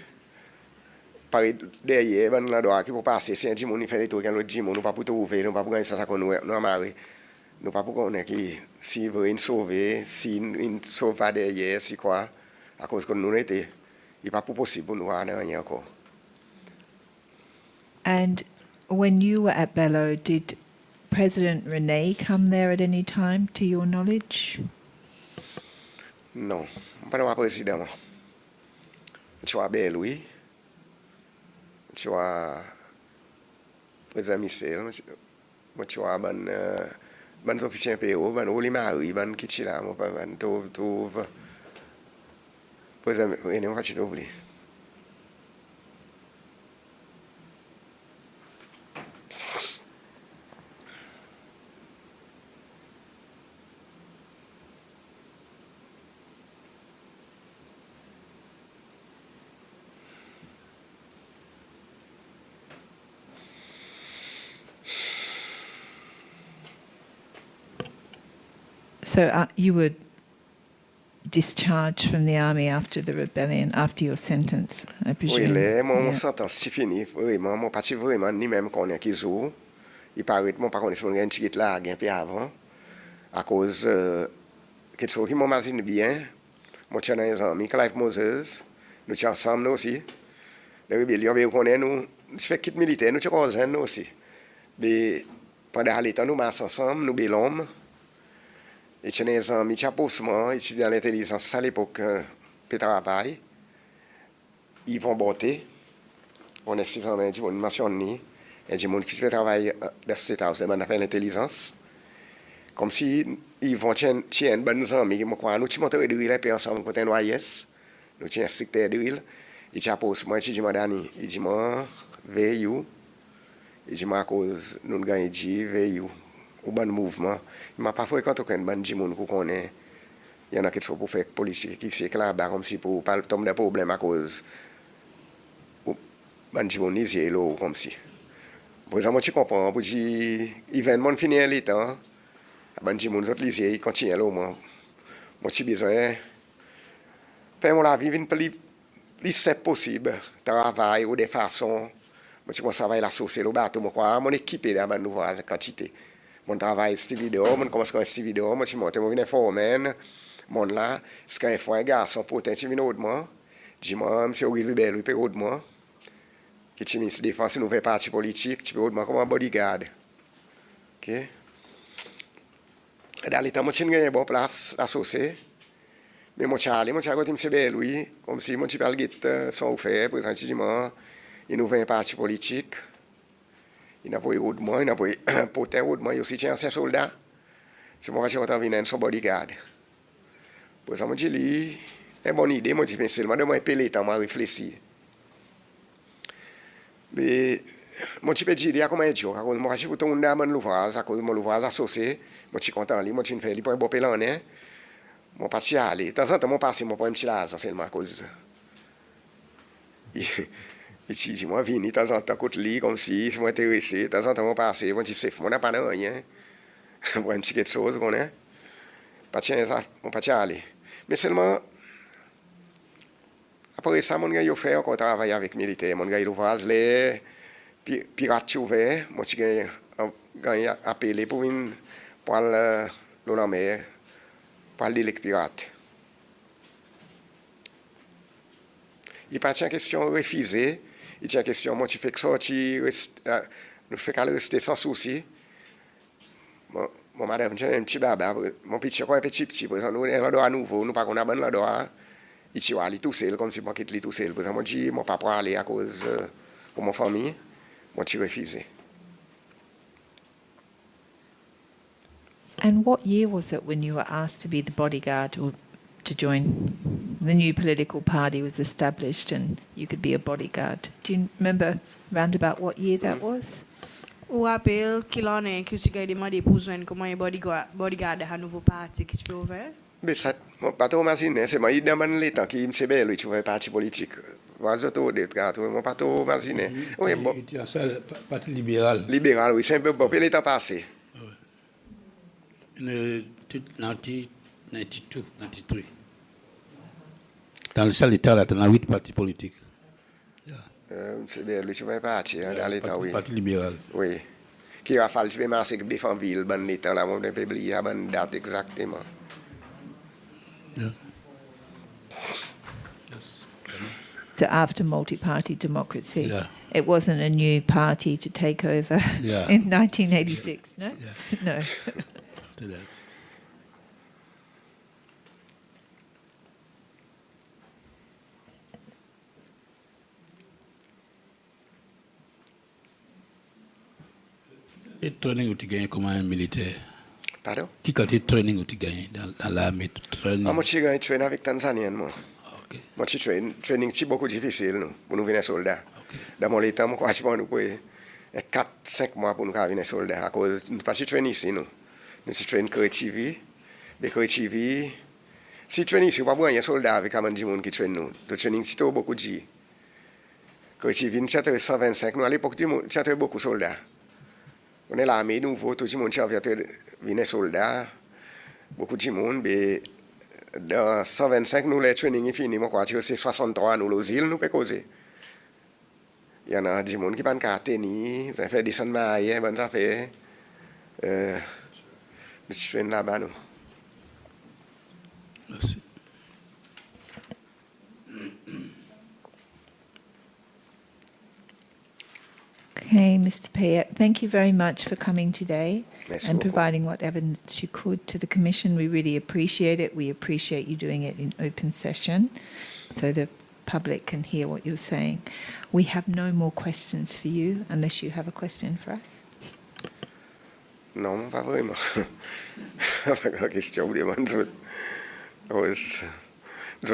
par derrière ben là droit qui pour passer c'est un dimon il fait les tours quand l'autre dimon nous pas pour trouver nous pas pour gagner ça qu'on nous en marée nous pas pour connaître qui si veut une sauver si une sauve derrière si quoi à cause que nous était il pas possible pour nous rien encore. And when you were at Belleau, did President Rene come there at any time, to your knowledge? Non, pas le président. Tu vois Belle, oui. Tu vois président Michel. Tu vois ban officier PO, ban Oli Marie, ban Kitchila, mon pas ban tout président René, on va te oublier. So you were discharged from the army after the rebellion, after your sentence, I Oui, presume. mon sentence c'est fini, vraiment, mon parti vraiment ni même connaît qui joue. Il paraît mon par contre c'est un ticket là gain peu avant à cause quelque chose qui m'imagine bien. Mon tient un ami Clive Moses, nous sommes ensemble nous aussi. La rébellion bien connaît nous, fait quitte militaire nous sommes nous aussi. Mais pendant les temps nous marchons ensemble, nous belons. Et c'est des amis qui ont ici dans l'intelligence à l'époque de travail. Ils vont botter. On est 6 ans, ils vont mentionner. Et des gens qui travaillent dans cette house, on a fait l'intelligence. Comme si ils vont tiens bonnes amis. Moi, quoi, nous sommes montés de l'huile, puis ensemble, côté un OIS. Nous sommes instructeurs de l'huile. Il a posé moi, il dit, Dani, il dit, moi, veille. Il dit, à cause, nous gagnons, dit, veille. Ou bon mouvement. Il m'a pas fréquenté aucun bon de monde qu'on connaît. Il y en a qui sont pour faire policier qui s'éclate comme si pour pas tomber des problèmes à cause bon de monde ici là comme si. Pour exemple, tu comprends pour dire événement fini à l'état. Bon de monde autres lycée il continue là moi. Moi j'ai besoin faire la vie une plus simple possible, travail ou des façons. Moi je travaille la sauce le bateau moi quoi mon équipe là ben nous voir quantité. Mon travail cette vidéo, mon commence à cette vidéo, moi je monte mon vient foreman, mon là, c'est quand il faut un garçon potentiel vient autre moi. Dis-moi monsieur Olivier Bell, il peut autre moi. Qui tu ministre défense nous fait parti politique, tu peux autre moi comme un bodyguard. OK? Dans l'état moi je gagne bonne place associé. Mais mon Charlie côté monsieur Bell oui, comme si mon tu parle guide son fait présent dis-moi, il nous fait un parti politique. Il n'a pas eu de moi, il n'a pas eu potin de moi, il aussi tient ancien soldat. C'est moi qui suis venu son bodyguard. Pour ça, je dis, c'est une bonne idée, moi je dis, seulement de moi appeler, tant moi réfléchir. Mais moi je peux dire, comment est-ce que moi je suis tout le monde à mon l'ouvrage, à cause de mon ouvrage associé, moi je suis content, moi je fais, il peut pas pélan, hein. Moi pas y aller. De temps en temps, moi passe, moi pas un petit l'argent seulement à cause. Et si moi viens de temps en temps côté lit comme si je m'intéressais de temps en temps moi passer moi dis c'est moi n'a pas rien moi un petit quelque chose qu'on est pas tiens ça on pas tiens aller mais seulement après ça mon gars il fait encore travailler avec militaire mon gars il ouvre les pirates ouvert moi tu gagne appelé pour une pour la mer pour les pirates il pas tiens question refusée. Il y a une question, moi, tu fais que sortir, nous fais qu'à rester sans souci. Mon madame, j'ai un petit baba, mon petit, quoi, un petit, par exemple, nous, on doit à nouveau, nous, pas qu'on a bon, là, doit, il tue aller tout seul, comme si moi, quitte lui tout seul. Par exemple, moi, je dis, moi, pas pour aller à cause, pour mon famille, moi, tu refusé. And what year was it when you were asked to be the bodyguard or to join? The new political party was established and you could be a bodyguard. Do you remember round about what year that was? Ou rappelle qu'il en est que tu as demandé pour joindre comment un bodyguard à un nouveau parti qui tu peux ouvrir? Mais ça, pas trop imaginer, c'est moi, il demande l'état qui me c'est belle, lui, tu fais parti politique. Vas-y, tout, des gars, moi, pas trop imaginer. Oui, bon. Il était un seul parti libéral. Libéral, oui, c'est un peu bon, puis l'état passé. In 1992, 93. Dans le seul état, là, tu as 8 partis politiques. C'est bien, lui, tu fais parti, dans l'état, oui. Parti libéral. Oui. Qui a fallu faire marcher avec Béfanville, bon l'état, là, on peut oublier la bonne date exactement. Yeah. Yes. So after multi-party democracy, Yeah. it wasn't a new party to take over Yeah. in 1986, no? Yeah. No. To that. Et training où tu gagnes comme un militaire? Pardon? Qui qualité de training où tu gagnes dans l'armée? Training? Moi, je suis traîné avec Tanzaniens, moi. Ok. Moi, je suis training, c'est beaucoup difficile, nous, pour nous venir soldats. Ok. Dans mon état, moi, je pense nous 4-5 mois pour nous venir soldats. À cause, nous pas traîner ici, nous. Nous traînons créativité. Mais créativité, si traîner ici, pas un soldat avec un monde qui traîne nous. Le training, c'est beaucoup de gens. Créativité, c'est 125. Nous, à l'époque, c'était beaucoup de soldats. On est l'armée nouveau, tout le monde qui vient soldat. beaucoup de monde, mais dans 125, nous, les training est fini, moi, quoi, c'est 63, nous, les îles, nous, peut causer. Il y en a des gens qui ne peuvent pas tenir, ça fait des sons maillés, bonne affaire. Je suis là-bas, nous. Merci. Okay, Mr. Payette, thank you very much for coming today Merci and beaucoup. providing what evidence you could to the Commission. We really appreciate it. We appreciate you doing it in open session so the public can hear what you're saying. We have no more questions for you unless you have a question for us. Non, pas vraiment. Pas de question, vraiment.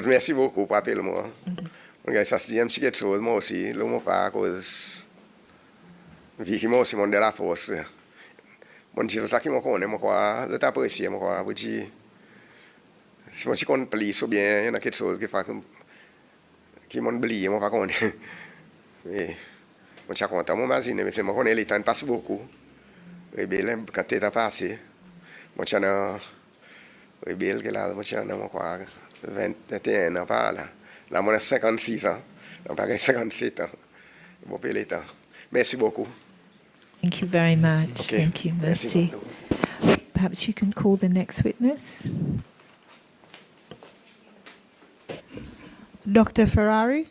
Merci beaucoup pour appeler moi. Ça se dit un petit quelque chose, moi aussi. Le mot pas à cause. Vu que moi aussi, mon de la force. Mon dit ça qui me connaît, moi quoi, je t'apprécie, moi quoi. Vous dites, si moi si qu'on plie, ou bien il y en a quelque chose qui m'oublie, moi pas connaît. Mais moi je suis content, moi imagine, mais c'est moi connais les temps passe beaucoup. Rebelle quand tu es passé, moi je suis un rebelle que là, moi je suis un quoi, 21 ans pas là. Là moi j'ai 56 ans, donc pas 57 ans. Bon les temps. Merci beaucoup. Thank you very much. Okay. Thank you. Merci Merci. Perhaps you can call the next witness. Dr. Ferrari.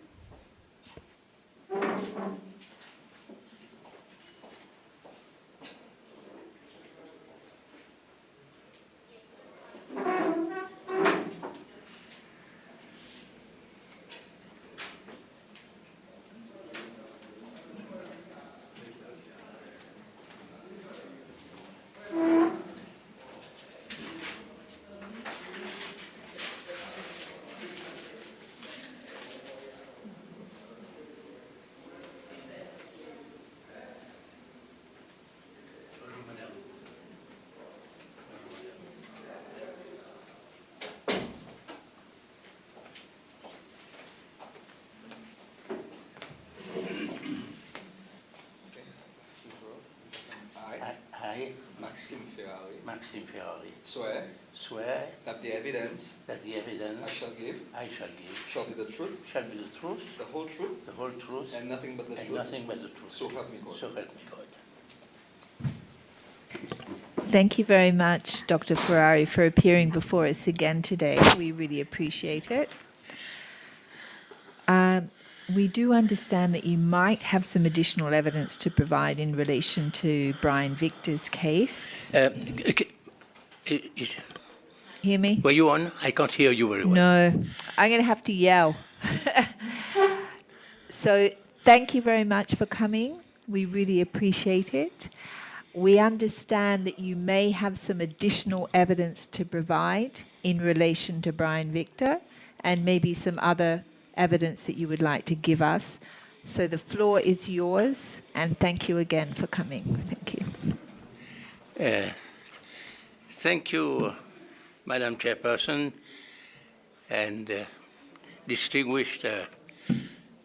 I, Maxime Ferrari, Maxime Ferrari, swear swear that the evidence that the evidence I shall give shall be the truth, shall be the truth, the whole truth, the whole truth, and nothing but the and truth. nothing but the truth. So help me God. So help me God. Thank you very much, Dr. Ferrari, for appearing before us again today. We really appreciate it. We do understand that you might have some additional evidence to provide in relation to Brian Victor's case. Hear me? Were you on? I can't hear you very well. No, I'm going to have to yell. So thank you very much for coming. We really appreciate it. We understand that you may have some additional evidence to provide in relation to Brian Victor and maybe some other evidence that you would like to give us. So the floor is yours, and thank you again for coming. Thank you. Thank you, Madam Chairperson and distinguished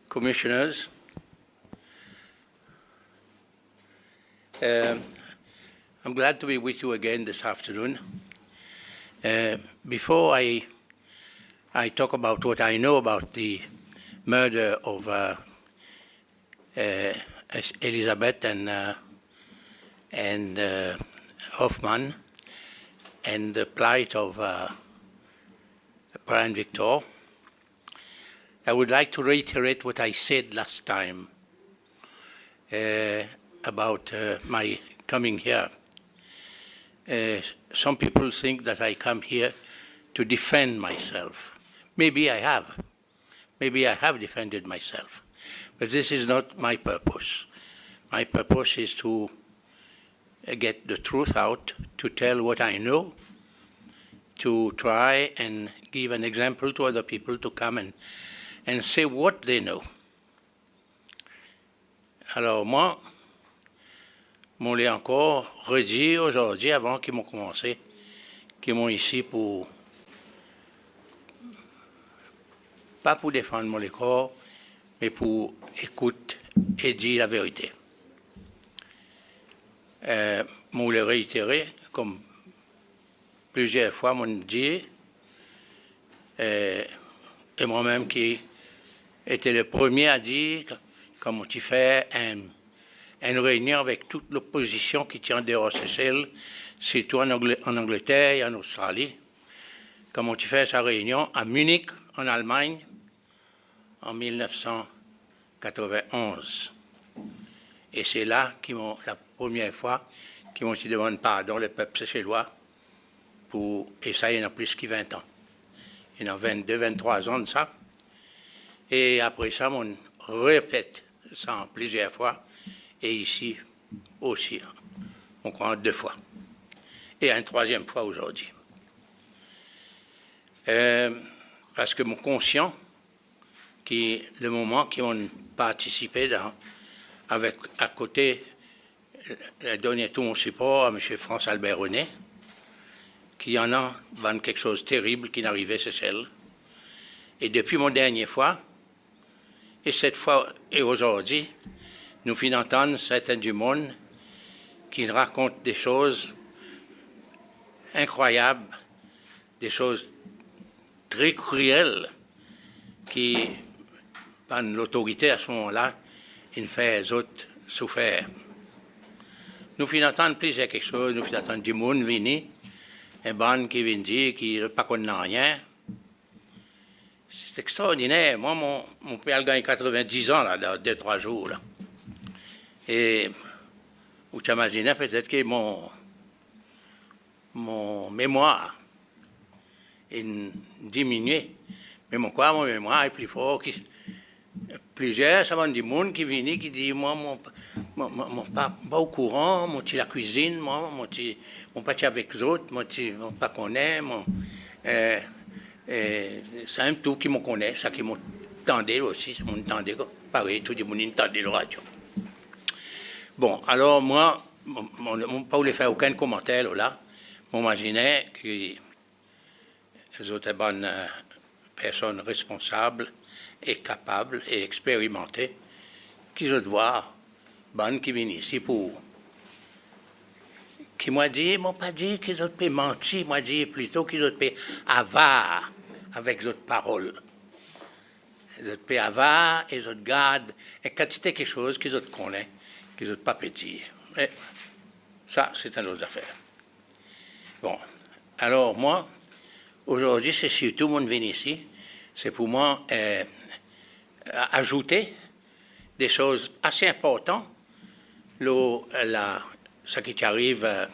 commissioners. I'm glad to be with you again this afternoon. Before I talk about what I know about the murder of Elizabeth and Hoffman and the plight of Brian Victor, I would like to reiterate what I said last time about my coming here. Some people think that I come here to defend myself. Maybe I have. Maybe I have defended myself. But this is not my purpose. My purpose is to get the truth out, to tell what I know, to try and give an example to other people to come and say what they know. Alors moi, je l'ai encore redit aujourd'hui avant qu'ils m'ont commencé, qu'ils m'ont ici pour pas pour défendre mon corps, mais pour écouter et dire la vérité. Je le réitérer, comme plusieurs fois, m'ont dit, et moi-même qui était le premier à dire, comment tu fais une réunion avec toute l'opposition qui tient dehors Seychelles, surtout en Angleterre et en Australie. Comment tu fais sa réunion à Munich, en Allemagne, en 1991. Et c'est là la première fois qu'ils m'ont demandé pardon, le peuple séchellois, et ça, il y en a plus que 20 ans. Il y en a 22, 23 ans de ça. Et après ça, on répète ça plusieurs fois. Et ici aussi, on croit 2 fois. Et une 3e fois aujourd'hui. Parce que mon conscient, le moment qu'ils ont participé à côté, donner tout mon support à M. France-Albert René, qui en a quelque chose de terrible qui n'arrivait, c'est celle. Et depuis mon dernière fois, et cette fois et aujourd'hui, nous finissons d'entendre certains du monde qui racontent des choses incroyables, des choses très cruelles qui, par l'autorité à ce moment-là, il fait les autres souffrir. Nous finissons d'entendre plusieurs quelque chose, nous finissons d'entendre du monde venir, un ban qui vient dire qu'il ne pas connaît rien. C'est extraordinaire. Moi, mon père a gagné 90 ans, là, dans 2-3 jours. Là. Et vous imaginez peut-être que mon mémoire est diminué. Mais mon mémoire est plus fort. Plusieurs, ça va du monde qui viennent, qui disent, moi, mon pas au courant, moi, la cuisine, moi, pas avec les autres, moi, pas connaît, c'est un tout qui me connaît, ça qui m'entendait aussi, m'entendait, pareil, tout le monde entendait le radio. Bon, alors moi, pas voulu faire aucun commentaire là, m'imaginais que les autres bonnes personnes responsables et capables et expérimentées, qui je dois, bonnes qui viennent ici pour, qui m'ont dit, m'ont pas dit qu'ils ont pu mentir, m'ont dit plutôt qu'ils ont pu avare avec les autres paroles. Ils ont pu avare et ils ont gardent, et quand c'était quelque chose qu'ils ont connaissent, qu'ils n'ont pas pu dire. Mais ça, c'est une autre affaire. Bon, alors moi, aujourd'hui, c'est surtout mon venu ici, c'est pour moi ajouter des choses assez importantes. Ce qui arrive,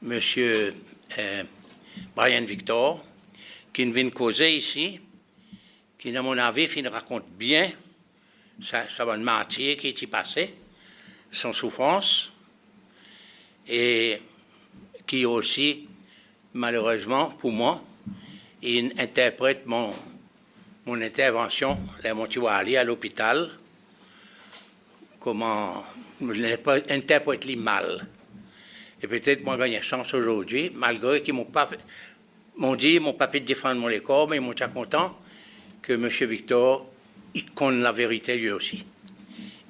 Monsieur Brian Victor, qui vient causer ici, qui, à mon avis, raconte bien sa bonne matière qui est passée, son souffrance, et qui aussi, malheureusement, pour moi, il interprète mon intervention, là, mon tu vois aller à l'hôpital, comment interprète les mal. Et peut-être moi j'ai une chance aujourd'hui, malgré qu'ils m'ont dit, ils m'ont pas pu défendre mon école, mais ils m'ont été content que M. Victor, il connaît la vérité lui aussi.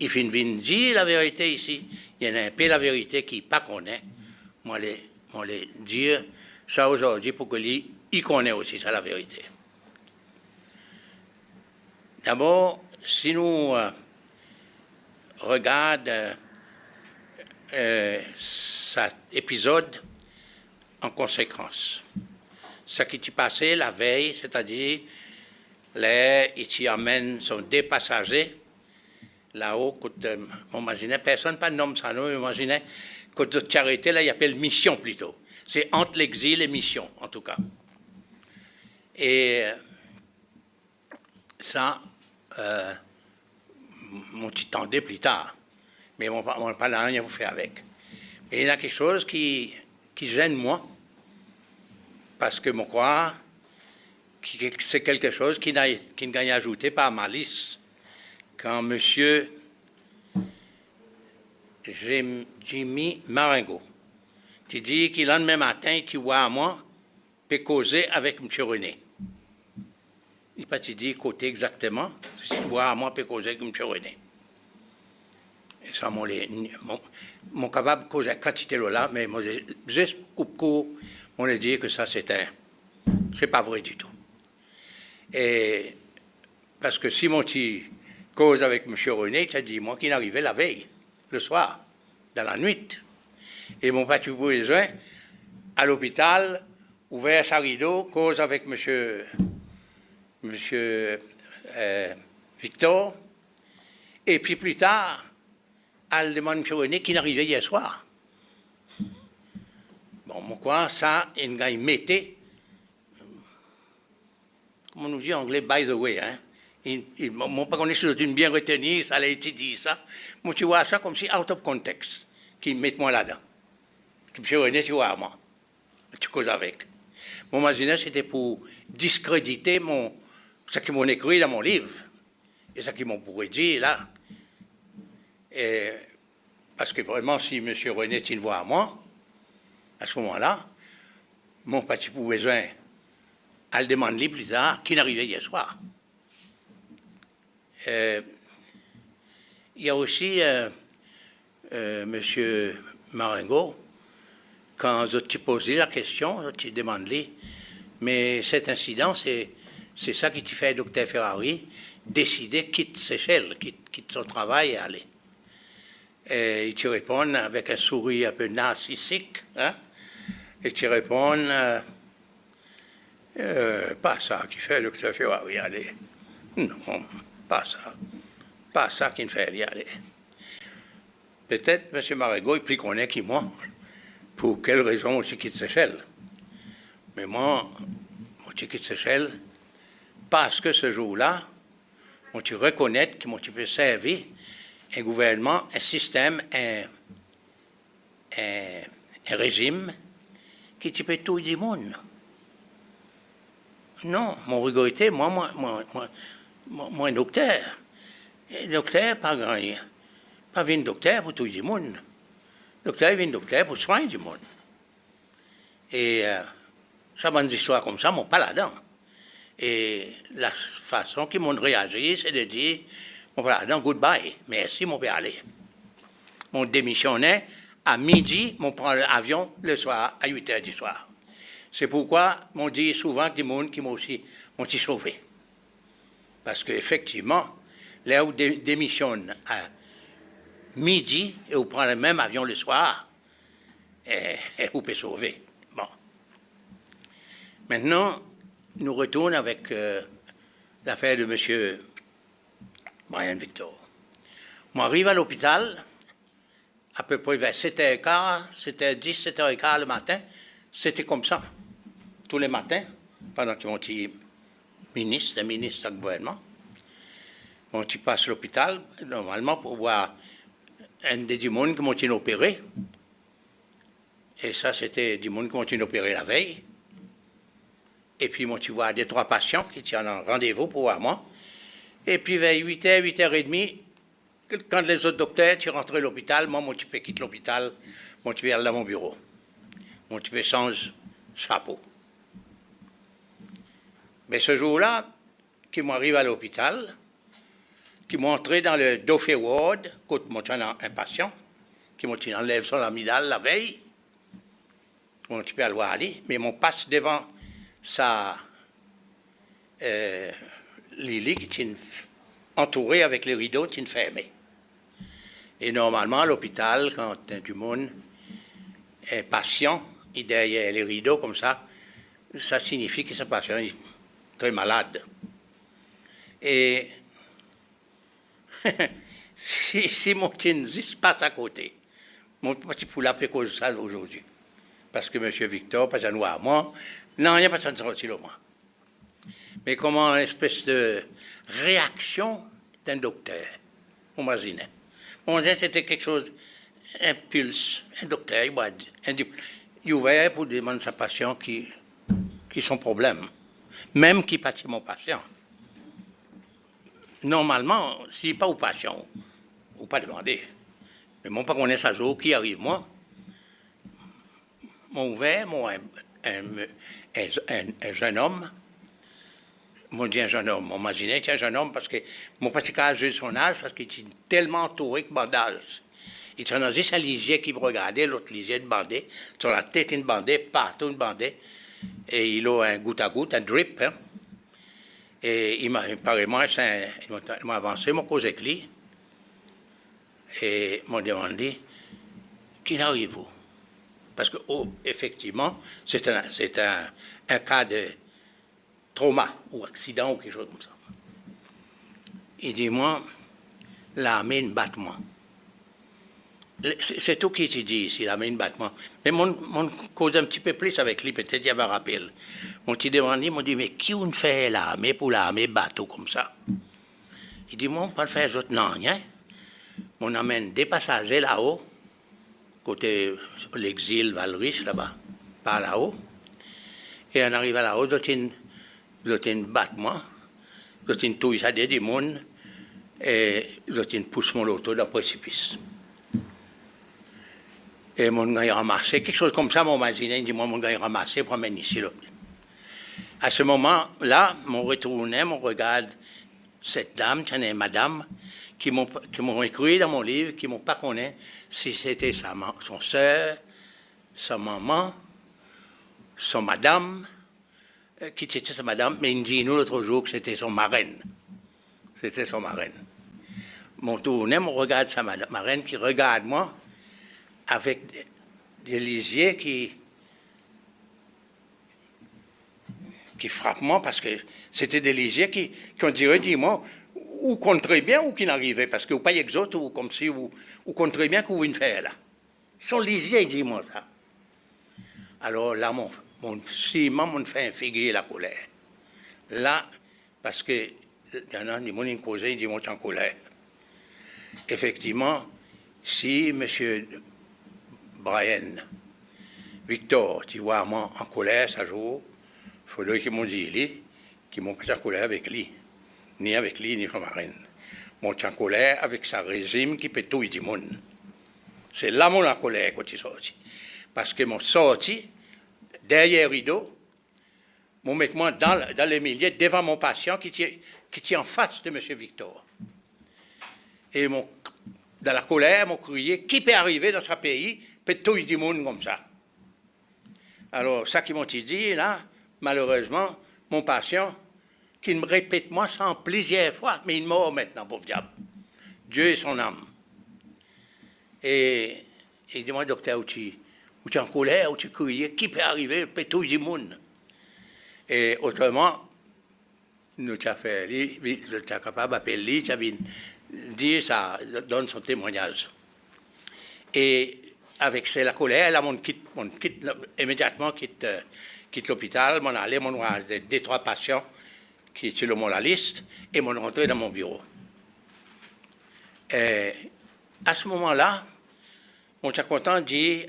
Il vient dire la vérité ici. Il y en a un peu la vérité qui pas connaît. Moi, les dire ça aujourd'hui pour que lui, il connaît aussi ça la vérité. D'abord, si nous regardons cet épisode en conséquence, ce qui s'est passé la veille, c'est-à-dire les Itiamènes sont des passagers là-haut, on imaginait, personne pas de nom ça, non, on imaginait que de charité, là, il appelle mission plutôt. C'est entre l'exil et mission, en tout cas. Et ça, on t'y tendait plus tard, mais on n'a pas rien à faire avec. Et il y a quelque chose qui gêne moi, parce que je crois que c'est quelque chose qui ne gagne ajouté par malice. Quand M. Jimmy Marengo, tu dis qu'il le lendemain matin, tu vois à moi, peut causer avec M. René. Il pas dit côté exactement, si tu vois à moi, peut causer avec M. René. Et ça, mon capable de causer quantité là, mais moi, juste coupe on a dit que ça, c'est pas vrai du tout. Et parce que si mon petit cause avec M. René, tu as dit, moi, qu'il arrivait la veille, le soir, dans la nuit. Et mon pas besoin, à l'hôpital, ouvert sa rideau, cause avec M. Victor. Et puis plus tard, elle demande à M. René qui n'arrivait hier soir. Bon, mon quoi, ça, il mettait, comment on nous dit en anglais, by the way, hein. Mon pas qu'on est une bien retenue, ça allait été dit ça. Moi, tu vois ça comme si out of context, qui met moi là-dedans. M. René, tu vois, moi, tu causes avec. Mon imaginais, c'était pour discréditer ce qu'ils m'ont écrit dans mon livre. Et ce qu'ils m'ont pourrait dire là. Et, parce que vraiment, si M. René tient voix à moi, à ce moment-là, mon petit pour besoin, elle demande lui plus tard, qui n'arrivait hier soir. Il y a aussi M. Marengo, quand je t'ai posé la question, je t'ai demandé, mais cet incident, c'est ça qui te fait, Dr. Ferrari, décider quitte Seychelles, quitte son travail et aller. Et il te répond avec un sourire un peu narcissique, hein, et tu réponds, pas ça qui fait Dr. Ferrari aller. Non, pas ça. Pas ça qui me fait y aller. Peut-être M. Marengo est plus connaît que moi. Pour quelle raison je quitte Seychelles? Mais moi, je quitte Seychelles parce que ce jour-là, tu reconnais que tu peux servir un gouvernement, un système, un régime qui tu peux tout du monde. Non, mon rigorité, moi, un docteur. Un docteur, pas grand. Pas un docteur pour tout le monde. Docteur vient docteur pour soigner du monde. Et ça, bonne histoire comme ça, mon pas là-dedans. Et la façon qu'ils m'ont réagi, c'est de dire, mon pas là-dedans, goodbye, merci, mon père, aller. Mon démissionnaire, à midi, mon prend l'avion le soir, à 8 h du soir. C'est pourquoi m'ont dit souvent que des gens qui m'ont aussi sauvé. Parce qu'effectivement, là où démissionne à midi et vous prenez le même avion le soir, et vous pouvez sauver. Bon. Maintenant, nous retournons avec l'affaire de M. Brian Victor. Moi, j'arrive à l'hôpital, à peu près vers 7h15, 7h10, 7h15 le matin. C'était comme ça, tous les matins, pendant qu'ils m'ont dit ministre du gouvernement. Bon, tu passes l'hôpital, normalement, pour voir un des monde qui m'ont opéré. Et ça, c'était du monde qui m'ont opéré la veille. Et puis, tu vois des 3 patients qui tiennent un rendez-vous pour voir moi. Et puis, vers 8h, 8h30, quand les autres docteurs, tu rentres à l'hôpital, moi, tu fais quitter l'hôpital, tu viens dans mon bureau. Tu fais change chapeau. Mais ce jour-là, qui m'arrive à l'hôpital, qui m'ont entré dans le Dauphin Ward, quand un patient, qui m'enlève son amygdale la veille, tu peux aller voir aller, mais mon passe devant sa Lily qui est entourée avec les rideaux qui sont fermés. Et normalement, à l'hôpital, quand du monde est patient, et derrière les rideaux comme ça signifie que ce patient est très malade. Et si mon petit passe à côté, mon petit pour l'appeler cause ça aujourd'hui. Parce que M. Victor, pas un noir, moi, non, il n'y a pas de sorti le moi. Mais comment une espèce de réaction d'un docteur, on m'imaginait. On disait que c'était quelque chose, un pulse, un docteur, il ouvert pour demander à sa patient qui son problème, même qui pâtit mon patient. Normalement, s'il n'est pas au patient, ou pas demander. Mais mon pas connaît ça jour qui arrive, moi. Mon ouvert, un jeune homme, mon dit un jeune homme, on imaginait un jeune homme parce que mon petit cas a son âge parce qu'il était tellement entouré que bandage. Il y a juste un lisier qui me regardait, l'autre lisier de bandé, sur la tête une bandée, partout une bandée. Et il a un goutte à goutte, un drip. Hein. Et il m'a avancé, m'a causé avec lui. Et m'a demandé, qu'il arrive-vous? Parce que, effectivement, c'est un cas de trauma ou accident ou quelque chose comme ça. Il dit, moi, l'armée de battement. C'est tout qui se dit ici, l'armée de battement. Mais mon cause un petit peu plus avec lui, peut-être il y avait un rappel. Mon petit demandé, m'a dit, mais qui on fait l'armée pour l'armée bateau comme ça? Il dit, moi, on ne peut pas le faire autres, non, rien. On amène des passagers là-haut, côté l'exil Valriche, là-bas, par là-haut. Et on arrive là-haut, vous êtes un battement, vous êtes une touille, ça dit du monde, et vous êtes une pousse mon auto dans le précipice. Et mon gars a ramassé, quelque chose comme ça, mon imaginé, il dit, moi, mon gars a ramassé pour m'amener ici. Là. À ce moment-là, mon retourné, mon regarde cette dame, c'est madame, qui m'ont écrit dans mon livre, qui ne m'ont pas connu si c'était son sœur, sa maman, son madame, qui était sa madame, mais il dit nous l'autre jour que c'était son marraine. C'était son marraine. Mon tourné, mon regarde sa marraine qui regarde moi avec des lisiers qui frappent moi parce que c'était des lisiers qui on dirait, dis-moi, ou contre bien ou qui n'arrivaient, parce que vous pas exote ou comme si ou contre bien que vous venez faire là. Ils sont lisiers, dis-moi ça. Alors là, mon ciment me fait infigurer la colère. Là, parce que il y en a des gens qui causent, ils disent moi je suis en colère. Effectivement, si M. Brian Victor, tu vois moi en colère ce jour, il faudrait qu'ils m'ont dit lui, qu'ils m'ont pas en colère avec lui. Ni avec lui, ni avec marine. Mon en colère avec sa régime qui peut tout du monde. C'est là mon colère quand il sorti. Parce que mon sorti, derrière le rideau, mon met moi dans les milieux, devant mon patient qui tient en face de M. Victor. Et dans la colère, mon crié, qui peut arriver dans ce pays, peut tout du monde comme ça. Alors, ça qui m'ont dit, là, malheureusement, mon patient, qui me répète moi ça plusieurs fois, mais il est mort maintenant, pauvre diable. Dieu est son âme. Et il dit, moi, docteur, où tu es en colère, où tu cries, qui peut arriver, peut tout du monde. Et autrement, nous avons fait, nous sommes capables d'appeler lui, tu as dit ça, donne son témoignage. Et avec la colère, là, immédiatement quitte l'hôpital, mon allé, mon voir des trois patients qui sur la liste, et m'ont rentré dans mon bureau. Et à ce moment-là, on était content de dire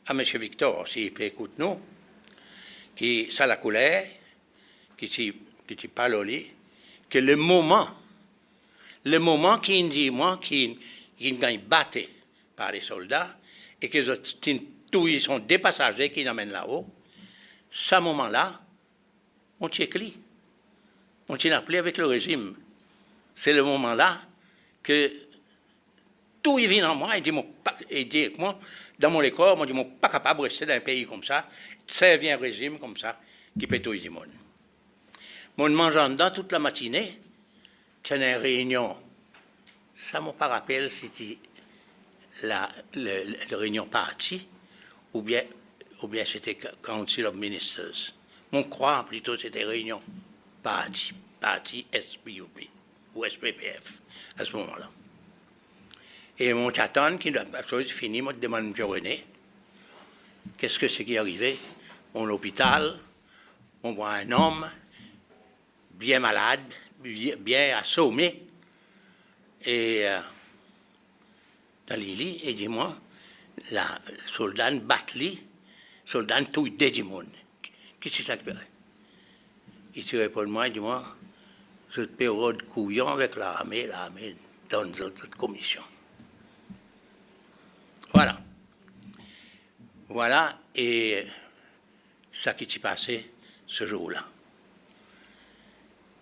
à M. Victor, s'il peut écouter nous, qui ça la colère, qui parle au lit, que le moment qui dit moi, qui gagne batté par les soldats, et que tous ils sont des passagers qui l'amènent là-haut, ce moment-là, on t'écrit. On tient appelé avec le régime. C'est le moment-là que tout il vient en moi et dit moi, dans mon corps, moi, je ne suis pas capable de rester dans un pays comme ça, servir un régime comme ça, qui peut tout le monde. Mon mangeant dedans toute la matinée, c'est une réunion. Ça ne m'a pas rappelé si c'était la réunion partie ou bien c'était Council of Ministers. Mon croit plutôt c'était réunion parti SPUP ou SPPF à ce moment-là. Et mon tatan qui a fini, m'a demandé de René, qu'est-ce que c'est qui est arrivé? Mon hôpital, on voit un homme bien malade, bien assommé, et dans les lits, et dis-moi, la soldat battu, soldat tout du monde. Qu'est-ce que ça fait? Il se répond moi, il dit moi, je période couillon avec l'armée donne d'autres commissions. Voilà, et ça qui s'est passé ce jour-là.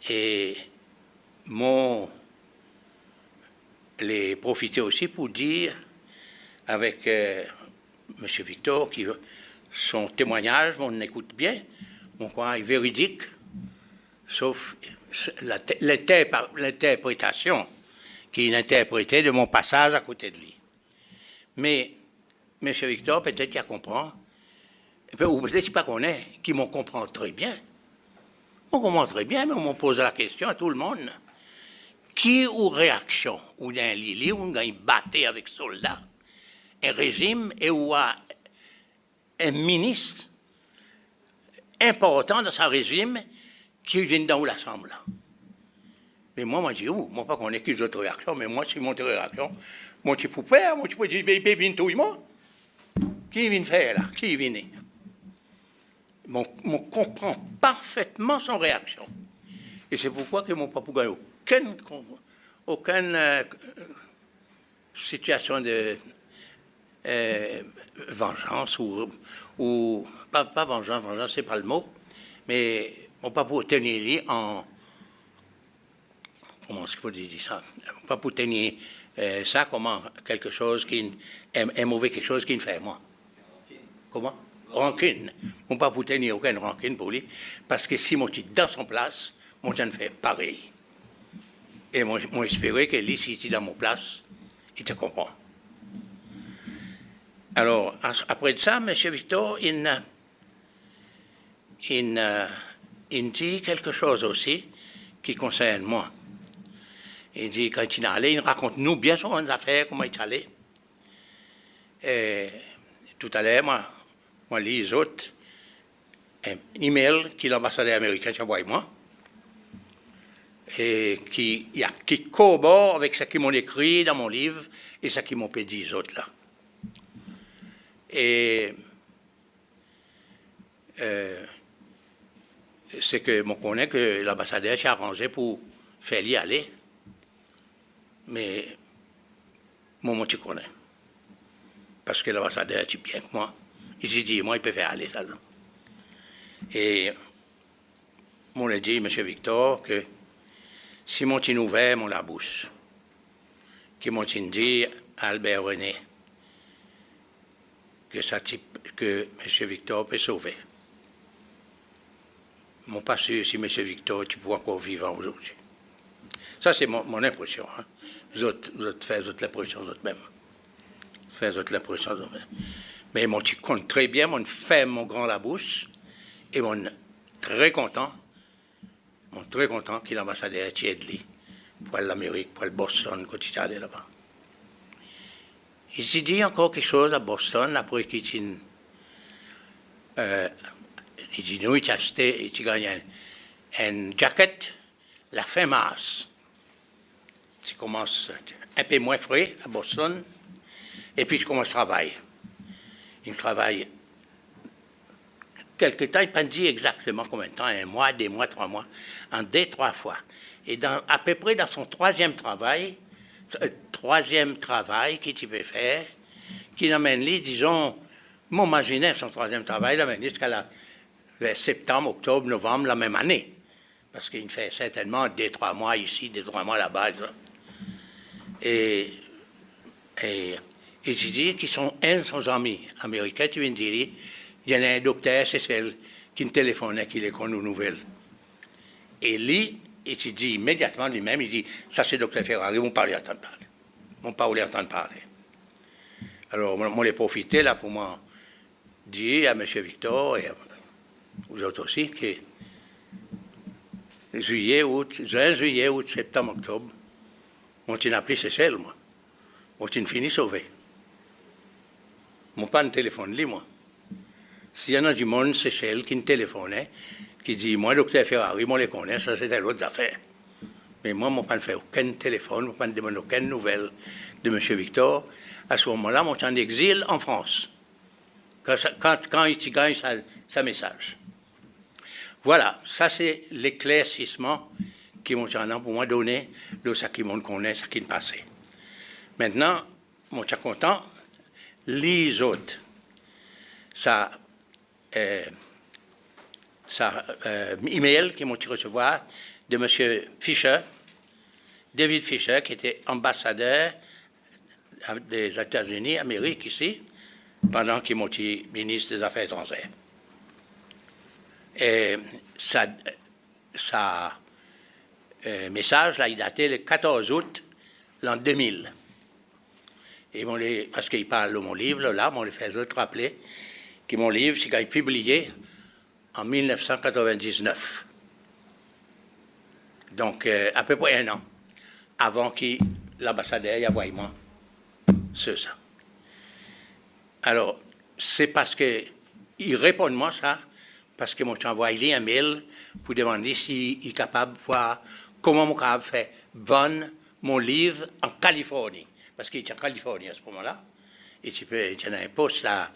Et les profiter aussi pour dire avec M. Victor, qui son témoignage, on écoute bien, mon coin est véridique, sauf l'interprétation qu'il interprétait de mon passage à côté de lui. Mais M. Victor, peut-être qu'il comprend, ou peut-être pas qu'on est, qui m'en comprend très bien. On comprend très bien, mais on me pose la question à tout le monde. Qui ou réaction, ou d'un lit, ou d'un batté avec soldats, un régime et ou un ministre important dans ce régime qui vient dans l'Assemblée. Mais moi, je dis, moi, pas qu'on ait qu'une autre réaction, mais moi, si mon réaction, mon petit poupée, mon petit poupée, il vient tout le monde. Qui vient faire là? Qui vient? On comprend parfaitement son réaction. Et c'est pourquoi que mon papa n'a aucune situation de vengeance ou pas vengeance, c'est pas le mot, mais on pas pour tenir lui en comment est-ce qu'il faut dire ça, pas pour tenir ça comme quelque chose qui est mauvais, quelque chose qui me fait moi. Comment? Rancune. On pas pour tenir aucune rancune pour lui, parce que si mon petit dans son place, mon petit fait pareil. Et moi espérais que lui, si dans mon place, il te comprend. Alors, après ça, M. Victor, il dit quelque chose aussi qui concerne moi. Il dit, quand il est allé, il raconte-nous bien son affaires, comment il est allé. Et tout à l'heure, moi, les autres, un email que l'ambassadeur américain a envoyé moi, et qui corrobore avec ce qu'ils m'ont écrit dans mon livre et ce qu'ils m'ont dit les autres là. Et c'est que on connaît que l'ambassadeur s'est arrangé pour faire y aller, mais moi tu connais, parce que l'ambassadeur est bien que moi. Il s'est dit, moi, il peut faire aller ça. Et on a dit, M. Victor, que si mon petit ouvert mon la bouche, qui m'ont dit à Albert René que M. Victor peut sauver. Je ne suis pas sûr si M. Victor tu peux encore vivre aujourd'hui. Ça, c'est mon impression. Hein. Vous autres faites l'impression, vous autres même. Faites l'impression, vous autres même. Mais mon petit compte très bien, mon fait mon grand la bouche, et mon très content que l'ambassadeur ait aidé lui pour l'Amérique, pour le Boston, quand il est allé là-bas. Il s'est dit encore quelque chose à Boston, après qu'il dit, nous, il a acheté, il a gagné un jacket, la fin mars. Tu commences un peu moins frais à Boston, et puis tu commences à travailler. Il travaille quelque temps, il n'a pas dit exactement combien de temps, 1 mois, 2 mois, 3 mois, en 2-3 fois. Et à peu près dans son troisième travail qu'il veut faire, qui l'amène lui, disons, m'imaginais son troisième travail, l'amène jusqu'à septembre, octobre, novembre, la même année. Parce qu'il fait certainement 2-3 mois ici, 2-3 mois là-bas. Et j'ai dit qu'ils sont un de ses amis américains, tu viens de dire, il y en a un docteur, c'est celle qui me téléphonait, qui les connaît aux nouvelles. Et lui, il s'est dit immédiatement lui-même, il dit, ça c'est docteur Ferrari, on ne pas entendre parler. On pas voulu entendre parler. Alors, on l'ai profité là pour moi dire à M. Victor et aux autres aussi que juin, juillet, août, septembre, octobre, on t'a appelé Cécile, moi. On t'a fini sauvé. Mon pas de téléphone, lui, moi. S'il y en a du monde, c'est celle qui me téléphonait, qui dit, moi, docteur Ferrari, moi, les connais, ça, c'était l'autre affaire. Mais moi, je n'ai pas fait aucun téléphone, je n'ai pas demandé aucune nouvelle de M. Victor. À ce moment-là, je suis en exil en France, quand il gagne sa message. Voilà, ça, c'est l'éclaircissement qui m'ont pour moi donné de ce qui m'ont connaît, ce qui me passait. Maintenant, je suis content. Les autres, ça email qu'ils m'ont recevoir de M. Fischer, David Fischer, qui était ambassadeur des États-Unis, Amérique ici, pendant qu'il était ministre des Affaires étrangères. Et ça message, là, il datait le 14 août l'an 2000. Et parce qu'il parle de mon livre, là, on les fait autres rappeler que mon livre, c'est quand il est publié en 1999. Donc, à peu près un an, avant que l'ambassadeur y envoie moi sur ça. Alors, c'est parce qu'il répond de moi ça, parce que moi, j'ai envoyé un mail pour demander s'il est capable de voir comment mon capable faire vendre mon livre en Californie. Parce qu'il est en Californie à ce moment-là. Et il y a un poste à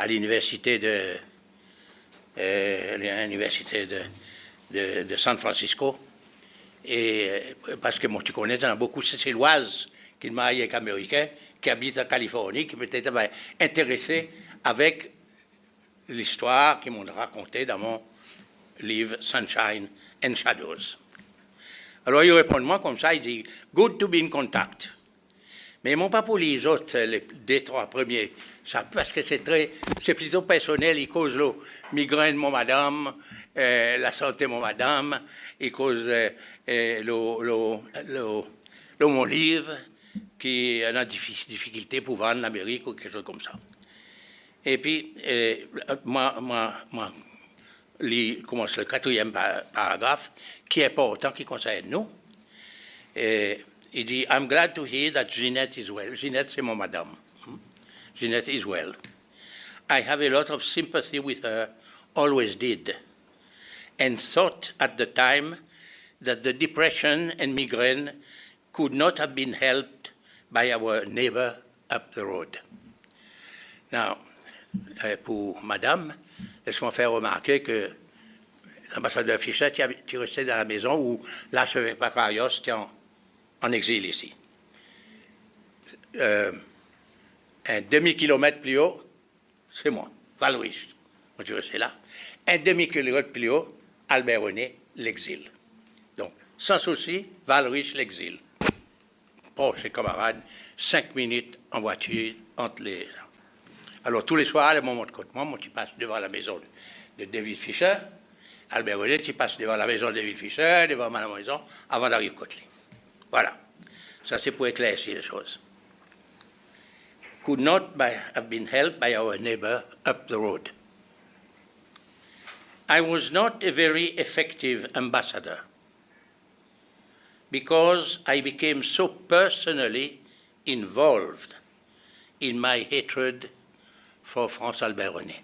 l'université de San Francisco. Et parce que moi, tu connais, il y en a beaucoup de Céloises qui sont mariées avec Américains, qui habitent en Californie, qui peut-être intéressés avec l'histoire qu'ils m'ont racontée dans mon livre Sunshine and Shadows. Alors, il répond moi comme ça, il dit « Good to be in contact ». Mais non pas pour les autres, les 2-3 premiers, ça, parce que c'est plutôt personnel, il cause le migraine, mon madame, la santé, mon madame, il cause mon livre, qui a une difficulté pour vendre l'Amérique ou quelque chose comme ça. Et puis, moi commence le 4e paragraphe, qui est important, qui concerne nous. Il dit, I'm glad to hear that Jeanette is well. Jeanette, c'est mon madame. Jeanette is well. I have a lot of sympathy with her, always did, and thought at the time that the depression and migraine could not have been helped by our neighbor up the road. Now, pour madame, laisse-moi faire remarquer que l'ambassadeur Fischer est resté dans la maison où l'archevêque Pacarios était en exil ici. Un demi-kilomètre plus haut, c'est moi, Valrich. Moi, je restais là. Un demi-kilomètre plus haut, Albert René, l'exil. Donc, sans souci, Valrich, l'exil. Proche ses camarades, 5 minutes en voiture entre les... Alors, tous les soirs, le moment de côté, moi, tu passes devant la maison de David Fischer. Albert René, tu passes devant la maison de David Fischer, devant ma maison, avant d'arriver côté. Voilà. Ça, c'est pour éclaircir les choses. Could not have been helped by our neighbor up the road. I was not a very effective ambassador because I became so personally involved in my hatred for France-Albert René.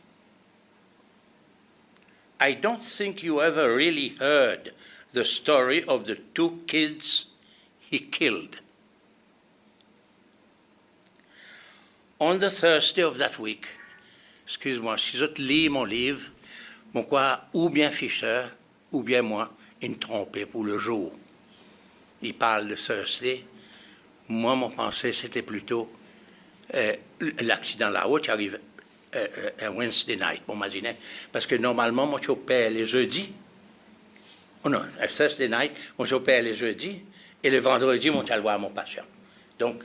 I don't think you ever really heard the story of the 2 kids he killed. On the Thursday of that week, excuse-moi, si je lis mon livre, mon quoi, ou bien Fischer, ou bien moi, il me trompait pour le jour. Il parle de Thursday. Moi, mon pensée, c'était plutôt l'accident là-haut qui arrive un Wednesday night, pour m'imaginer. Parce que normalement, moi, je opère les jeudis. Oh non, un Thursday night, moi, j'opère les jeudis. Et le vendredi, moi, je vais voir mon patient. Donc,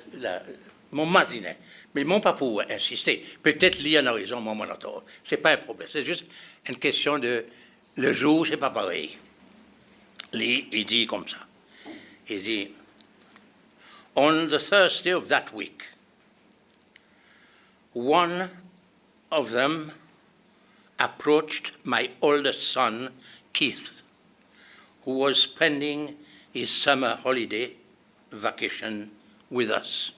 mon matinée. Mais mon pas pour insister. Peut-être lui en a raison, moi, mon auteur. Ce n'est pas un problème. C'est juste une question de... Le jour, ce n'est pas pareil. Lui, il dit comme ça. Il dit, on the Thursday of that week, one of them approached my oldest son, Keith, who was spending his summer holiday vacation with us.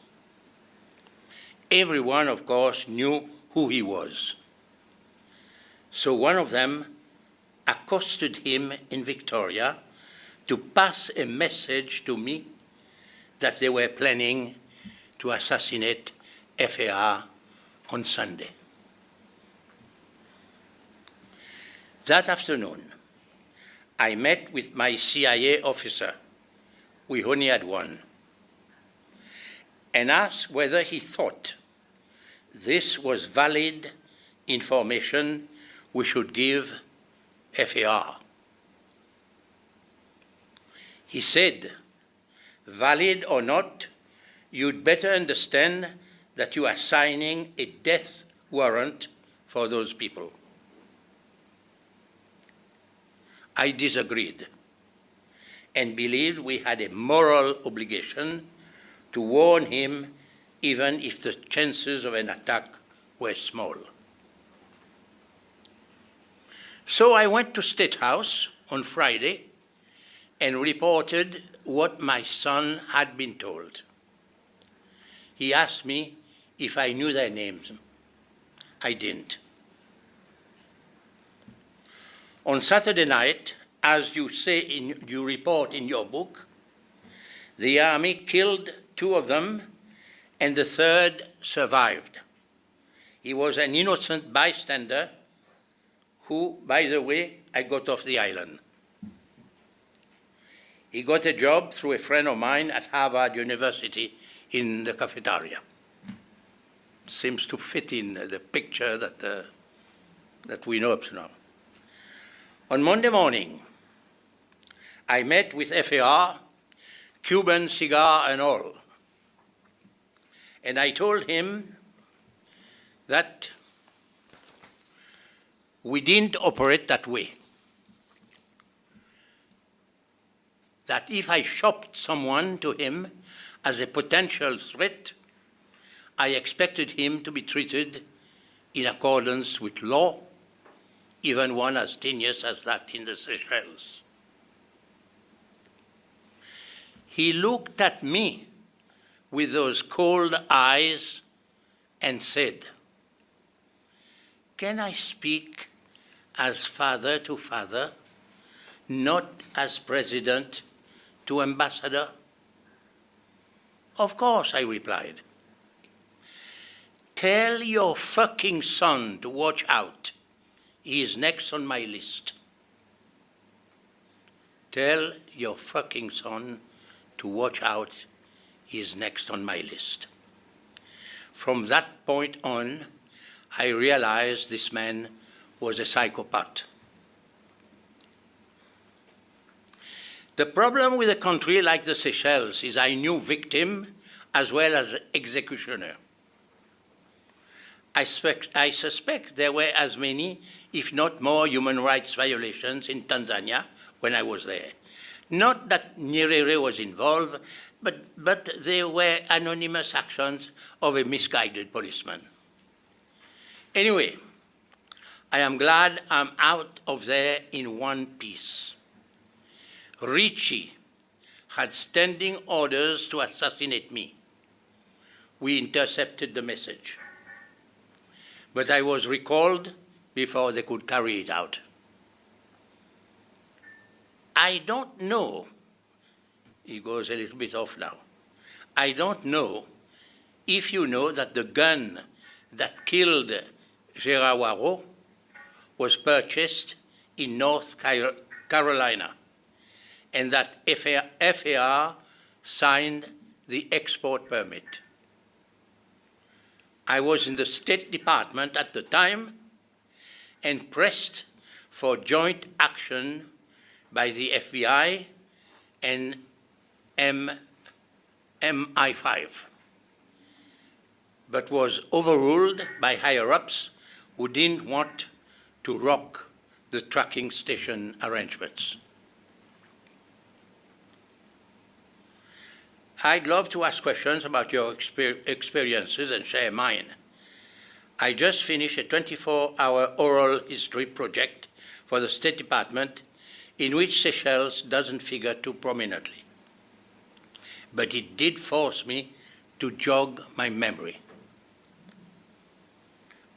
Everyone, of course, knew who he was. So one of them accosted him in Victoria to pass a message to me that they were planning to assassinate FAR on Sunday. That afternoon, I met with my CIA officer, we only had one, and asked whether he thought this was valid information we should give FAR. He said, valid or not, you'd better understand that you are signing a death warrant for those people. I disagreed and believed we had a moral obligation to warn him even if the chances of an attack were small. So I went to State House on Friday and reported what my son had been told. He asked me if I knew their names. I didn't. On Saturday night, as you report in your book, the army killed 2 of them and the 3rd survived. He was an innocent bystander who, by the way, I got off the island. He got a job through a friend of mine at Harvard University in the cafeteria. Seems to fit in the picture that we know up to now. On Monday morning, I met with FAR, Cuban cigar and all, and I told him that we didn't operate that way. That if I shopped someone to him as a potential threat, I expected him to be treated in accordance with law, even one as tenuous as that in the Seychelles. He looked at me with those cold eyes and said, "Can I speak as father to father, not as president to ambassador?" "Of course," I replied. "Tell your fucking son to watch out. He is next on my list." Tell your fucking son to watch out. He is next on my list. From that point on, I realized this man was a psychopath. The problem with a country like the Seychelles is I knew victim as well as executioner. I suspect there were as many, if not more, human rights violations in Tanzania when I was there. Not that Nyerere was involved, but there were anonymous actions of a misguided policeman. Anyway, I am glad I'm out of there in one piece. Ricci had standing orders to assassinate me. We intercepted the message. But I was recalled before they could carry it out. I don't know, he goes a little bit off now, I don't know if you know that the gun that killed Gérard Waro was purchased in North Carolina, and that FAR signed the export permit. I was in the State Department at the time and pressed for joint action by the FBI and MI5, but was overruled by higher-ups who didn't want to rock the tracking station arrangements. I'd love to ask questions about your experiences and share mine. I just finished a 24-hour oral history project for the State Department in which Seychelles doesn't figure too prominently. But it did force me to jog my memory.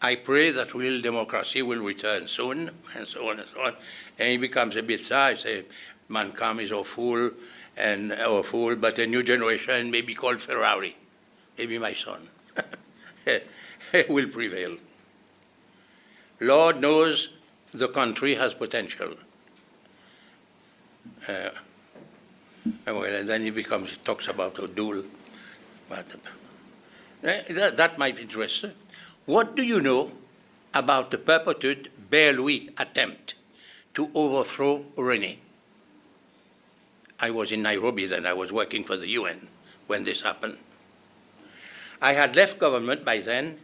I pray that real democracy will return soon, and so on and so on. And it becomes a bit sad. I say, Mancam is a fool, but a new generation may be called Ferrari. Maybe my son will prevail. Lord knows the country has potential. Well, and then he talks about a duel. But that might interest you. What do you know about the purported Bear-Louis attempt to overthrow René? I was in Nairobi then. I was working for the UN when this happened. I had left government by then.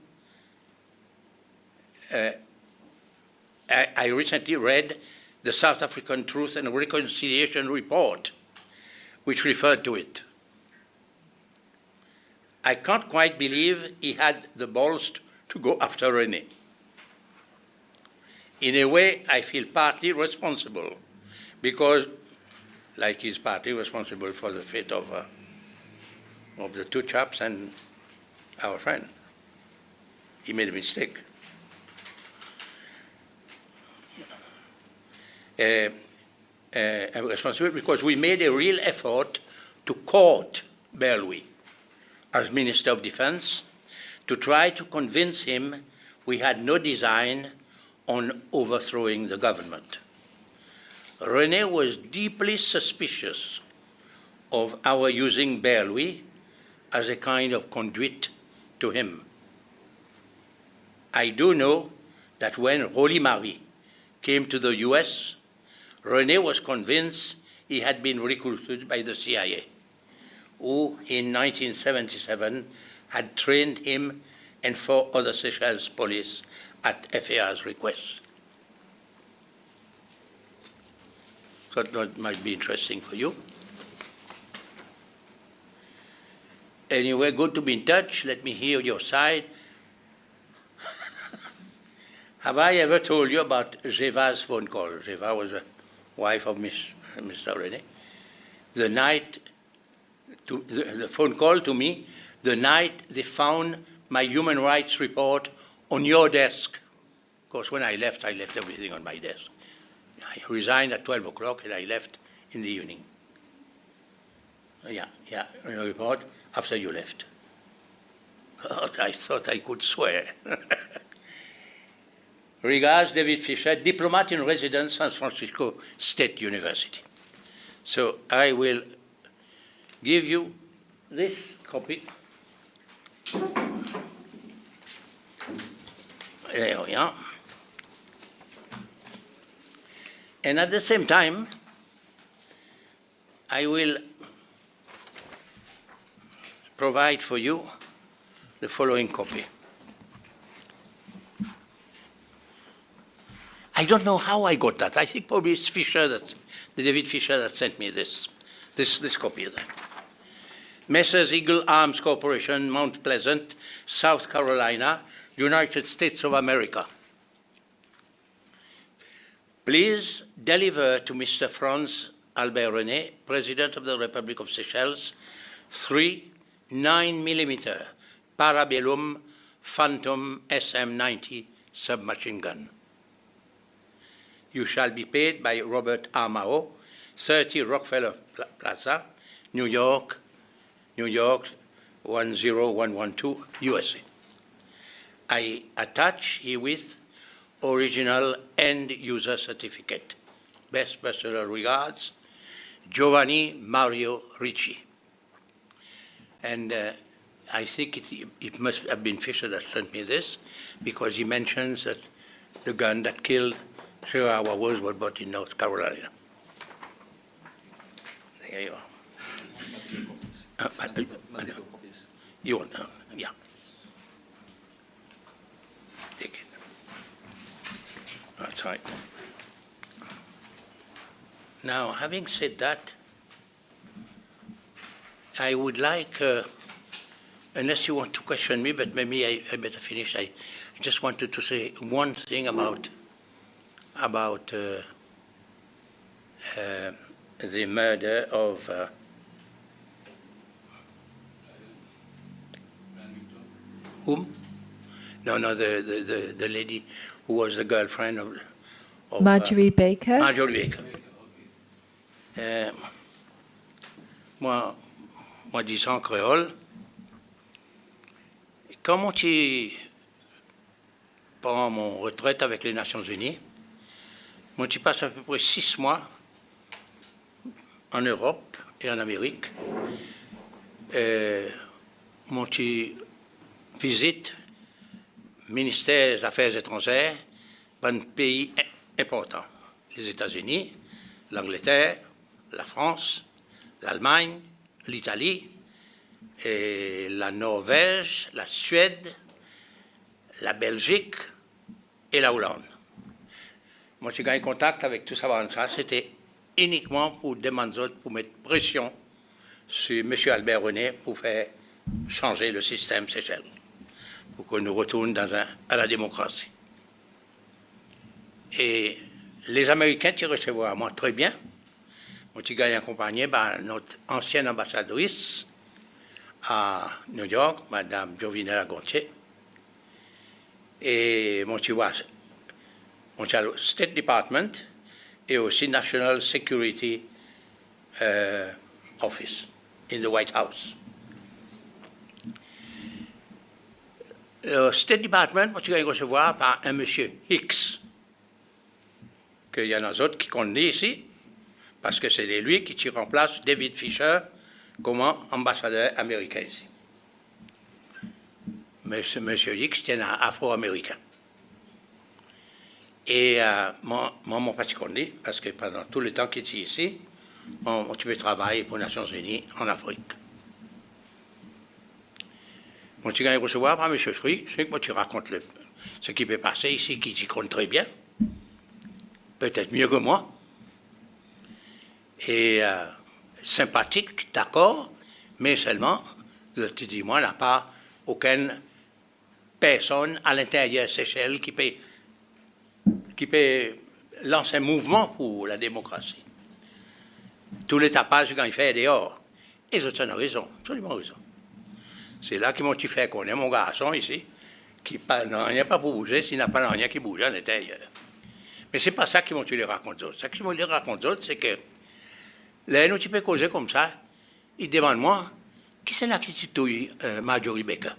I recently read the South African Truth and Reconciliation Report, which referred to it. I can't quite believe he had the balls to go after René. In a way, I feel partly responsible because, like he's partly responsible for the fate of the two chaps and our friend. He made a mistake. Responsible because we made a real effort to court Berlouis as Minister of Defense to try to convince him we had no design on overthrowing the government. René was deeply suspicious of our using Berlouis as a kind of conduit to him. I do know that when Roly Marie came to the US, René was convinced he had been recruited by the CIA, who in 1977 had trained him and 4 other Seychelles police at FAR's request. So that might be interesting for you. Anyway, good to be in touch. Let me hear your side. Have I ever told you about Jeva's phone call? Jeva was a wife of Mr. René. The night, the phone call to me, the night they found my human rights report on your desk. Of course, when I left everything on my desk. I resigned at 12 o'clock and I left in the evening. Yeah, a report after you left. Oh, I thought I could swear. Regards, David Fisher, diplomat in residence, San Francisco State University. So I will give you this copy. There we are. And at the same time, I will provide for you the following copy. I don't know how I got that. I think probably it's Fisher, the David Fisher that sent me this copy of that. Messrs. Eagle Arms Corporation, Mount Pleasant, South Carolina, United States of America. Please deliver to Mr. Franz Albert René, President of the Republic of Seychelles, 3 9mm Parabellum Phantom SM-90 submachine gun. You shall be paid by Robert R. Mao, 30 Rockefeller Plaza, New York, 10112, USA. I attach herewith original end-user certificate. Best personal regards, Giovanni Mario Ricci. And I think it must have been Fisher that sent me this, because he mentions that the gun that killed Chihuahua was bought in North Carolina. There you are. Multiple copies. You want to, yeah. Take it. That's right. Now, having said that, I would like, unless you want to question me, but maybe I better finish. I just wanted to say one thing about the murder of whom? No, the lady who was the girlfriend of Marjorie Baker. Marjorie Baker. Moi, disant en créole, quand moi je prends mon retraite avec les Nations Unies, moi je passe à peu près 6 mois en Europe et en Amérique. Moi je visite le ministère des Affaires étrangères dans un pays important, les États-Unis, l'Angleterre, la France, l'Allemagne, l'Italie, et la Norvège, la Suède, la Belgique et la Hollande. Moi, j'ai gagné contact avec tout ça, c'était uniquement pour demander, pour mettre pression sur M. Albert René pour faire changer le système Seychelles, pour que nous retournions à la démocratie. Et les Américains qui recevaient moi très bien. Moi, j'ai gagné accompagné par notre ancienne ambassadrice à New York, Mme Jovinella Gontier, et mon State Department et aussi National Security Office in the White House. Le State Department, moi, j'ai recevoir par un monsieur Hicks, qu'il y en a d'autres qui connaissent ici, parce que c'est lui qui remplace David Fisher comme ambassadeur américain ici. Mais ce monsieur Hicks est un afro-américain. Et moi, mon pas connu, parce que pendant tout le temps qu'il est ici, tu peux travailler pour les Nations Unies en Afrique. Moi, tu gagnes recevoir par M. Sri, c'est que moi, tu racontes ce qui peut passer ici, qui s'y compte très bien, peut-être mieux que moi, et sympathique, d'accord, mais seulement, je te dis, moi, il n'y a pas aucune personne à l'intérieur de Seychelles qui peut lancer un mouvement pour la démocratie. Tous les tapages quand il fait dehors. Et ils ont raison, absolument raison. C'est là qu'ils m'ont fait connaître mon garçon ici, qui n'a rien pas pour bouger s'il n'a pas rien qui bouge à l'intérieur. Mais ce n'est pas ça qu'ils m'ont les raconter d'autres. Ce qu'ils m'ont les raconter d'autres, c'est que là, nous, tu peux causer comme ça, ils demandent moi, qui c'est là qui titouille Marjorie Baker?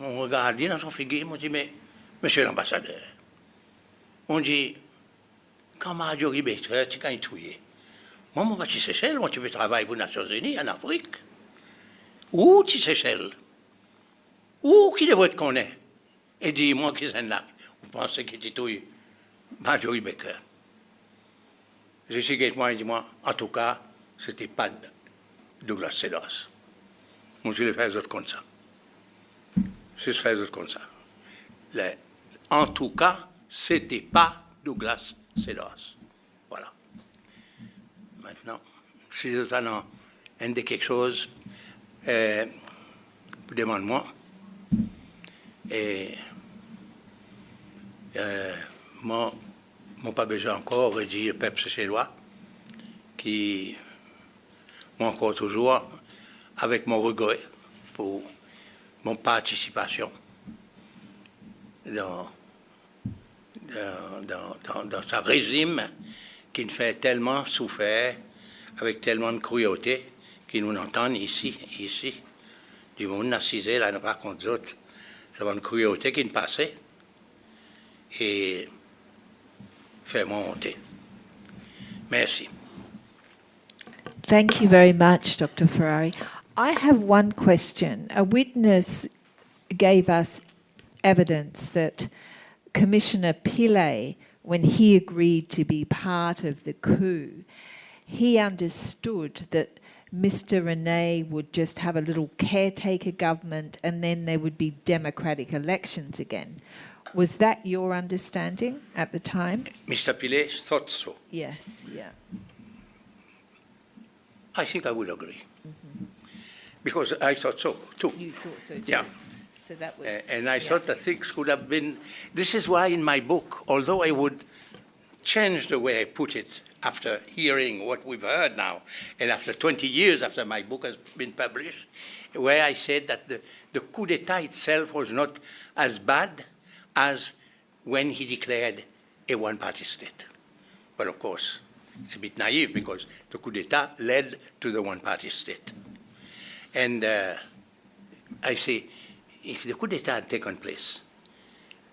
On regarde dans son figure, on dit, mais monsieur l'ambassadeur, on dit, quand Marjorie Baker, tu as touillé. Moi, mon petit Seychelles, moi, tu veux travailler pour les Nations Unies en Afrique. Où tu Seychelles? Où qui devrait te connaître? Et dis-moi qui c'est là. Vous pensez que tu touilles Marjorie Baker? Je suis moi et dis-moi, en tout cas, ce n'était pas Douglas Sedos. Moi, je vais faire les autres comme ça. Je vais faire les autres comme ça. En tout cas, ce n'était pas Douglas Sedos. Voilà. Maintenant, si vous en avez quelque chose, demande-moi. Et moi, pas besoin encore de dire le peuple seychellois qui moi encore toujours avec mon regret pour mon participation dans ce régime qui nous fait tellement souffrir avec tellement de cruauté qui nous entendent ici, du monde assisé, là, nous raconte d'autres, ça va une cruauté qui nous passait et fait-moi monter. Merci. Thank you very much, Dr. Ferrari. I have one question. A witness gave us evidence that Commissioner Pillay, when he agreed to be part of the coup, he understood that Mr. Rene would just have a little caretaker government and then there would be democratic elections again. Was that your understanding at the time? Mr. Pillay thought so. Yes, yeah. I think I would agree. Because I thought so, too. You thought so too? Yeah. So that was... And I thought that things could have been... This is why in my book, although I would change the way I put it after hearing what we've heard now, and after 20 years after my book has been published, where I said that the coup d'etat itself was not as bad as when he declared a one-party state. But of course, it's a bit naive because the coup d'etat led to the one-party state. And I say, if the coup d'etat had taken place,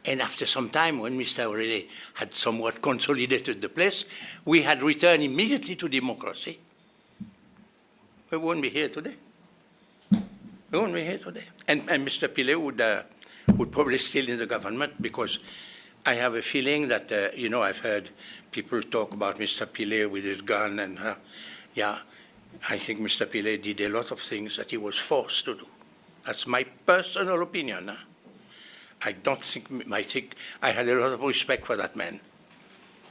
and after some time when Mr. René had somewhat consolidated the place, we had returned immediately to democracy, we wouldn't be here today. We wouldn't be here today. And Mr. Pillay would probably still in the government because I have a feeling that, you know, I've heard people talk about Mr. Pillay with his gun and, yeah, I think Mr. Pillay did a lot of things that he was forced to do. That's my personal opinion. Huh? I think I had a lot of respect for that man.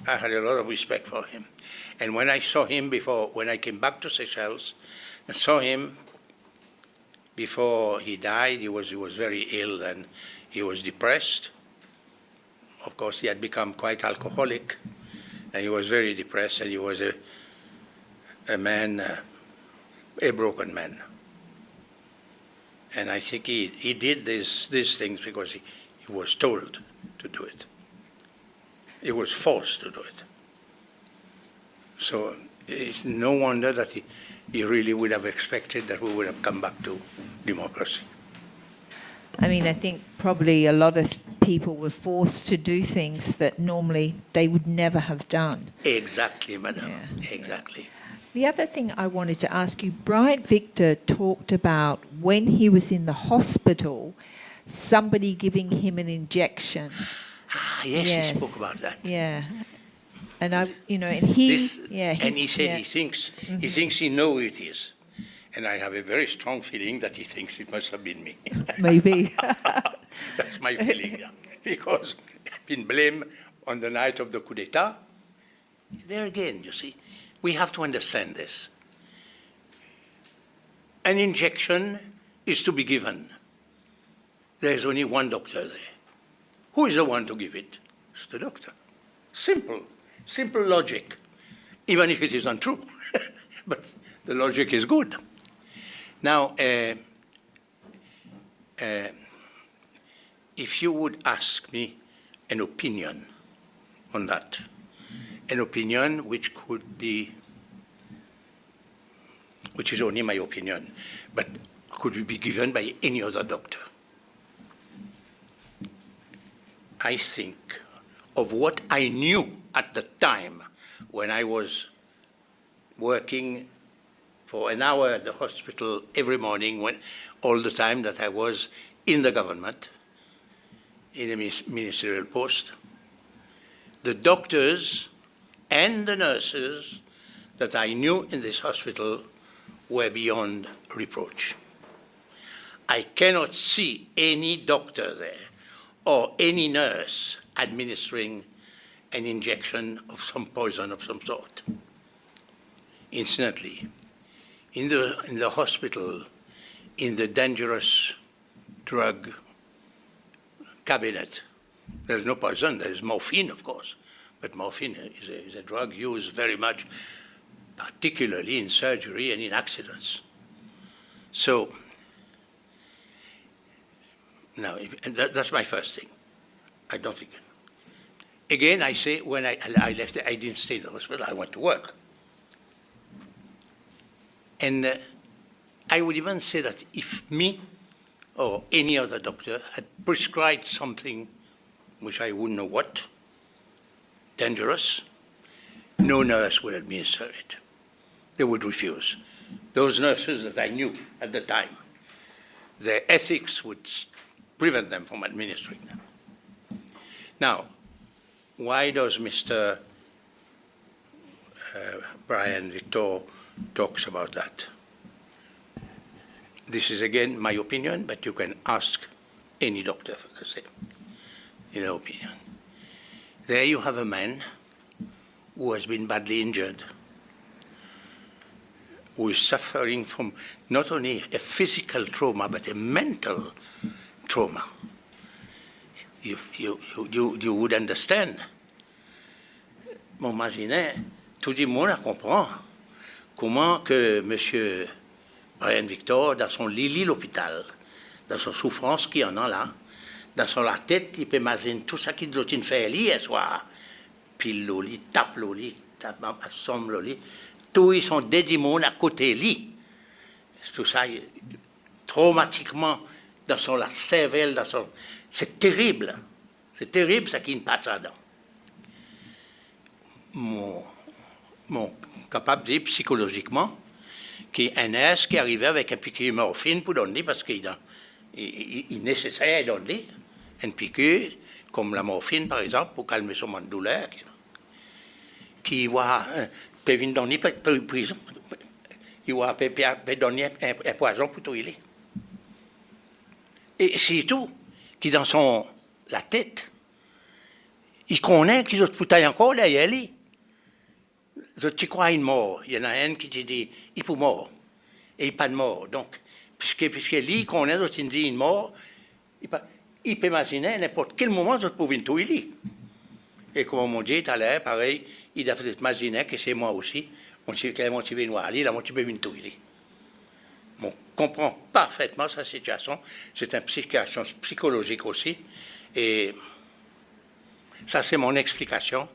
I had a lot of respect for him. And when I saw him when I came back to Seychelles, I saw him before he died. He was very ill and he was depressed. Of course, he had become quite alcoholic, and he was very depressed, and he was a man, a broken man. And I think he did these things because he was told to do it. He was forced to do it. So it's no wonder that he really would have expected that we would have come back to democracy. I mean, I think probably a lot of people were forced to do things that normally they would never have done. Exactly, madam. Yeah. Exactly. The other thing I wanted to ask you, Brian Victor talked about when he was in the hospital, somebody giving him an injection. Ah, yes, he spoke about that. Yeah. And and he said he thinks he knows who it is. And I have a very strong feeling that he thinks it must have been me. Maybe. That's my feeling, yeah. Because I've been blamed on the night of the coup d'etat. There again, you see, we have to understand this. An injection is to be given. There is only one doctor there. Who is the one to give it? It's the doctor. Simple logic, even if it is untrue. But the logic is good. Now, if you would ask me an opinion on that, an opinion which is only my opinion, but could be given by any other doctor. I think of what I knew at the time when I was working for an hour at the hospital every morning, all the time that I was in the government, in a ministerial post. The doctors and the nurses that I knew in this hospital were beyond reproach. I cannot see any doctor there or any nurse administering an injection of some poison of some sort. Incidentally, in the hospital, in the dangerous drug cabinet, there's no poison, there's morphine, of course, but morphine is a drug used very much, particularly in surgery and in accidents. So, now, that's my first thing. I don't think. Again, I say, when I left, I didn't stay in the hospital, I went to work. And I would even say that if me or any other doctor had prescribed something which I wouldn't know what, dangerous, no nurse would administer it. They would refuse. Those nurses that I knew at the time, their ethics would prevent them from administering them. Now, why does Mr. Brian Victor talks about that? This is again my opinion, but you can ask any doctor for the same, in their opinion. There you have a man who has been badly injured, who is suffering from not only a physical trauma, but a mental trauma. You would understand. Mon Mazinet, tout le monde comprend comment que M. Brian Victor, dans son lit l'hôpital, dans son souffrance qu'il en a là, dans son la tête, il peut imaginer tout ça qu'il doit faire hier soir. Pile le lit, tape le lit, assomme le lit. Tous ils sont des démons à côté lit. Tout ça, traumatiquement, dans son la cervelle, dans son... C'est terrible. C'est terrible ça qui ne passe là-dedans. Mon capable de dire psychologiquement qu'il y a un nurse qui arrivait avec un piqûre de morphine pour donner, parce qu'il est nécessaire de donner une piqûre, comme la morphine par exemple, pour calmer son manque de douleur, qui va, peut venir donner pour prison. il va donner un poison pour tout il. Et surtout, qui dans la tête, il connaît qu'ils ont poussé encore derrière lui. Tu crois à une mort. Il y en a un qui te dit, il faut mort. Et il n'y a pas de mort. Donc, puisque lui, il connaît, il dit une mort, il peut imaginer n'importe quel moment, il peut venir tout il. Et comme on m'a dit tout à l'heure, pareil, il a fait imaginer que c'est moi aussi. Mon motivé noir, il a motivé venir tout il. On comprend parfaitement sa situation. C'est une situation psychologique aussi. Et ça, c'est mon explication.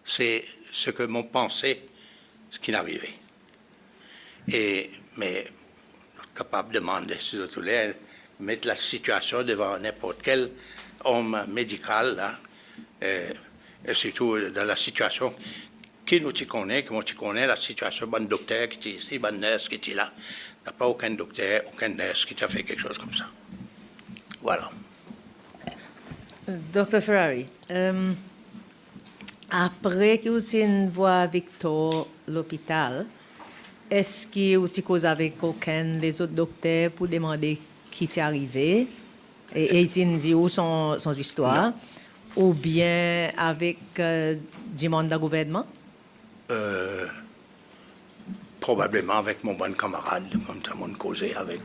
C'est ce que m'ont pensé, ce qui est arrivé. Mais capable de demander, si vous voulez, mettre la situation devant n'importe quel homme médical, là, et surtout dans la situation qui nous connaît, la situation, bon docteur qui est ici, bon nurse qui est là. Il n'y a pas aucun docteur, aucun nurse qui a fait quelque chose comme ça. Voilà. Dr. Ferrari, après que vous voit Victor à l'hôpital, est-ce que vous cause avec aucun des autres docteurs pour demander qui est arrivé et il dit où son histoire, ou bien avec du monde du gouvernement? Probablement avec mon bon camarade, comme ça, mon causé avec.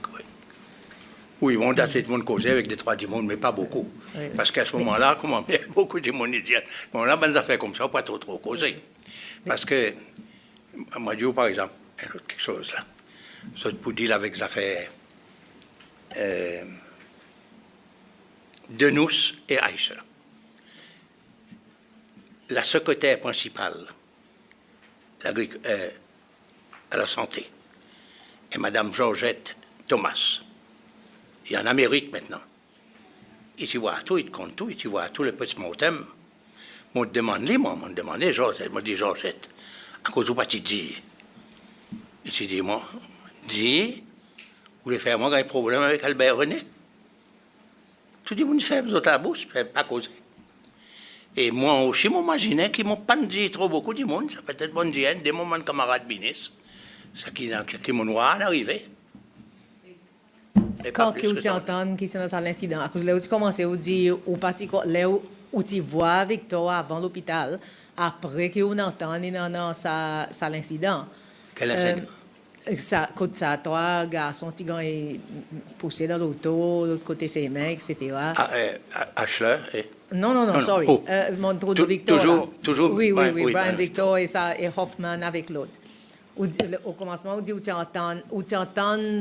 Oui, on a fait mon causé avec des trois du monde, mais pas beaucoup. Oui. Parce qu'à ce moment-là, comment beaucoup de monde dit, bon là, bonnes affaires comme ça, pas trop causer. Parce que, moi, je dis, par exemple, quelque chose là. Ça pour dire avec les affaires de nous et Aïcha. La secrétaire principale à la santé est Mme Georgette Thomas. Et en Amérique maintenant, il y voit tout, il compte tout, il y voit tout le petit motem. Moi, je demande, Georgette, moi, je dis Georgette, à cause de quoi tu dis? Il s'est dit, moi, vous voulez faire moi un problème avec Albert René? Tu dis, vous ne faites pas la bouche, pas causer. Et moi aussi, m'imaginais qu'ils ne m'ont pas dit trop beaucoup du monde, ça peut être bon dire, des moments camarades Binis, ça qui m'ont arrivé. Quand vous entendez qui c'est dans l'incident, à cause de là où tu commences, vous dites, ou parti là où tu vois Victor avant l'hôpital, après que vous entendez ça l'incident. Quel incident? Ça, quand ça, toi, garçon, petit gars est poussé dans l'auto, l'autre côté ses mains, etc. Ashler et... Non, sorry. Oh. Mon trou de Victor. Toujours. Oui, Brian Victor et Hoffman avec l'autre. Au commencement, on dit où tu entends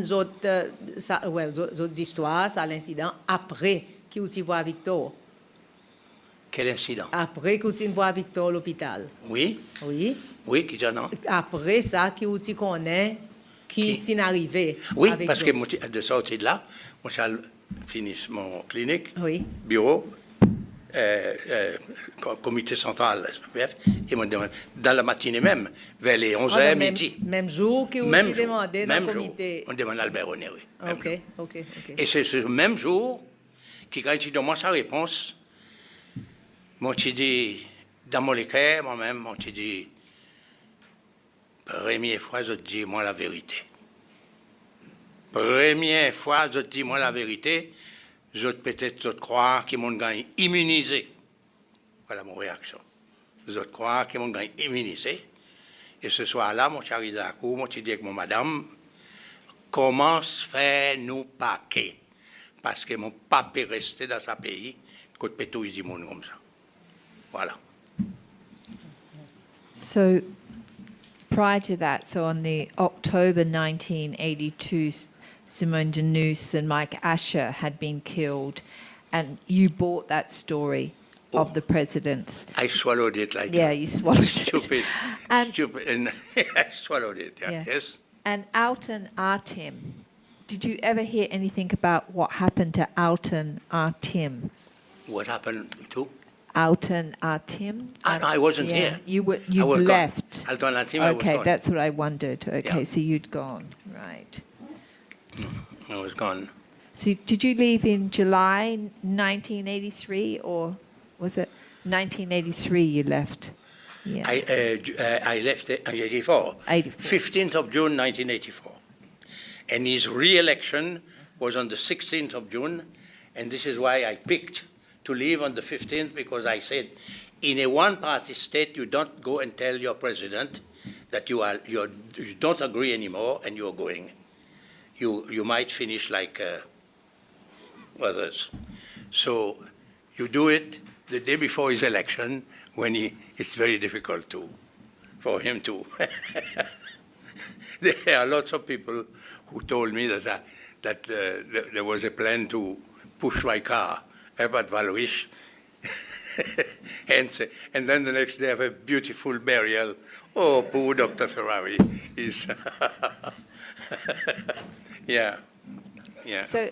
d'autres histoires, ça l'incident, après que tu vois Victor. Quel incident? Après que tu vois Victor à l'hôpital. Oui, qui j'en ai. Après ça, que tu connais qui est arrivé. Oui, avec parce que l'autre. de sortie de là, moi, j'ai fini mon clinique, Oui. bureau, comité central, SPF, et me demande, dans la matinée même, vers les 11h, midi. Même jour que vous Même demandé dans le jour, comité. on demande Albert René, oui. Même jour. OK. Et c'est ce même jour que quand il demande sa réponse, moi, je dis, dans mon éclair, moi-même, moi, je dis, première fois, je dis moi la vérité. Première fois, je dis moi la vérité, je peut-être croire qu'ils m'ont gagné immunisé. Voilà mon réaction. Je crois qu'ils m'ont gagné immunisé. Et ce soir-là, moi, je suis arrivé à la cour, moi, je dis avec mon madame, comment se fait nous paquer? Parce que mon papa est resté dans sa pays, côté pétou, il dit mon comme ça. Voilà. So, prior to that, so on the October 1982, Simone Denous and Mike Asher had been killed, and you bought that story of the presidents. I swallowed it like Yeah, you swallowed stupid, And- stupid, and I swallowed it. Yeah. Yeah. Yes. And Alton Artim, did you ever hear anything about what happened to Alton Artim? What happened to? Alton Artim? I wasn't here. You I you was left. Gone. Alton Artim, I was Okay, gone. that's what I wondered. Okay, Yeah. so you'd gone, right. I was gone. So did you leave in July 1983, or was it 1983 you left? Yeah. I left in 84. 84. 15th of June, 1984. And his re-election was on the 16th of June, and this is why I picked to leave on the 15th, because I said, in a one-party state, you don't go and tell your president that you don't agree anymore and you're going. You might finish like others. So you do it the day before his election, when it's very difficult for him to. There are lots of people who told me that there was a plan to push my car up at Valois, and then the next day have a beautiful burial. Oh, poor Dr. Ferrari is. Yeah. So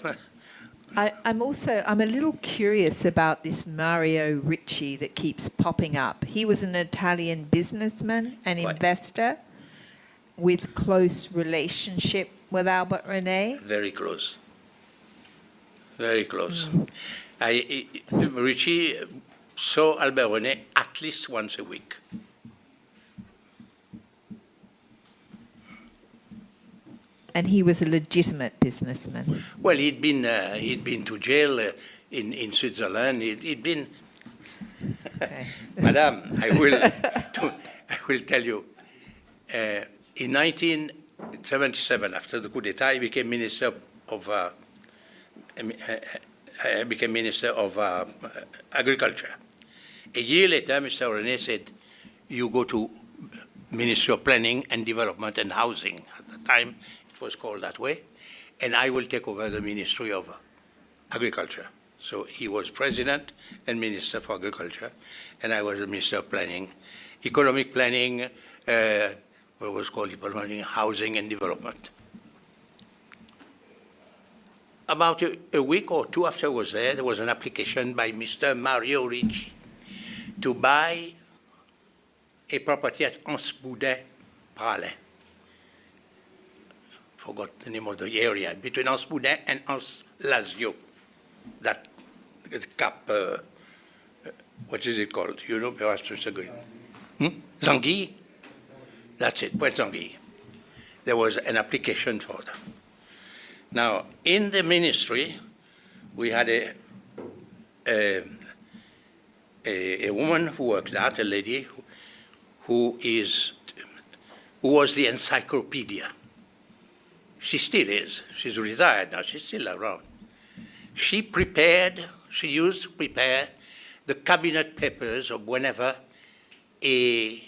I'm a little curious about this Mario Ricci that keeps popping up. He was an Italian businessman and investor with close relationship with Albert René. Very close. Very close. Ricci saw Albert René at least once a week. And he was a legitimate businessman. Well, he'd been to jail in Switzerland. He'd been. Okay. Madame, I will tell you. In 1977, after the coup d'etat, he became Minister of Agriculture. A year later, Mr. René said, "You go to Ministry of Planning and Development and Housing." At the time, it was called that way, and I will take over the Ministry of Agriculture. So he was President and Minister for Agriculture, and I was the Minister of Planning, Economic Planning, what was called Planning, Housing and Development. About a week or two after I was there was an application by Mr. Mario Ricci to buy a property at Anse-Boudin, Pralais. Forgot the name of the area, between Anse-Boudin and Anse-Lazio. That cap, what is it called? You know, perhaps it's a good. Zanguille? That's it, Point Zanguille. There was an application for that. Now, in the ministry, we had a woman who worked out, a lady who was the encyclopedia. She still is. She's retired now. She's still around. She used to prepare the cabinet papers of whenever a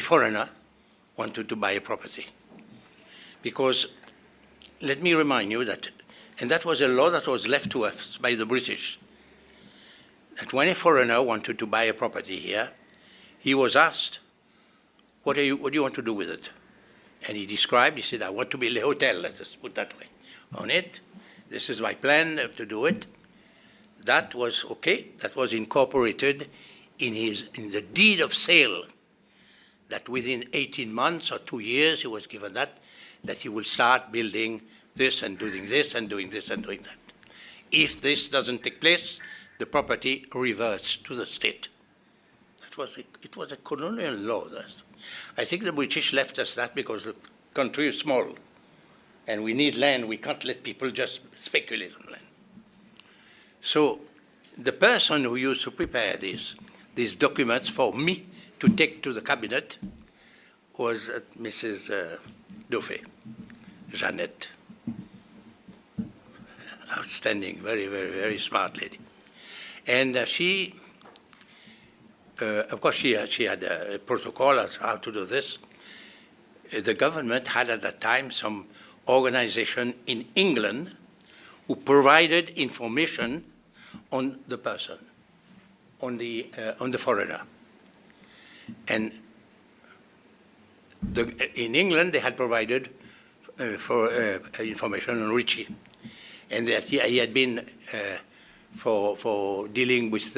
foreigner wanted to buy a property. Because, let me remind you that, and that was a law that was left to us by the British, that when a foreigner wanted to buy a property here, he was asked, what do you want to do with it? And he said, I want to build a hotel, let us put that way, on it. This is my plan to do it. That was okay. That was incorporated in the deed of sale, that within 18 months or 2 years he was given that he will start building this and doing this and doing this and doing that. If this doesn't take place, the property reverts to the state. It was a colonial law. I think the British left us that because the country is small and we need land. We can't let people just speculate on land. So the person who used to prepare these documents for me to take to the cabinet was Mrs. Dauphin, Jeannette. Outstanding, very, very, very smart lady. And she, of course, she had a protocol as how to do this. The government had at that time some organization in England who provided information on the person, on the foreigner. And in England, they had provided information on Ricci, and that he had been for dealing with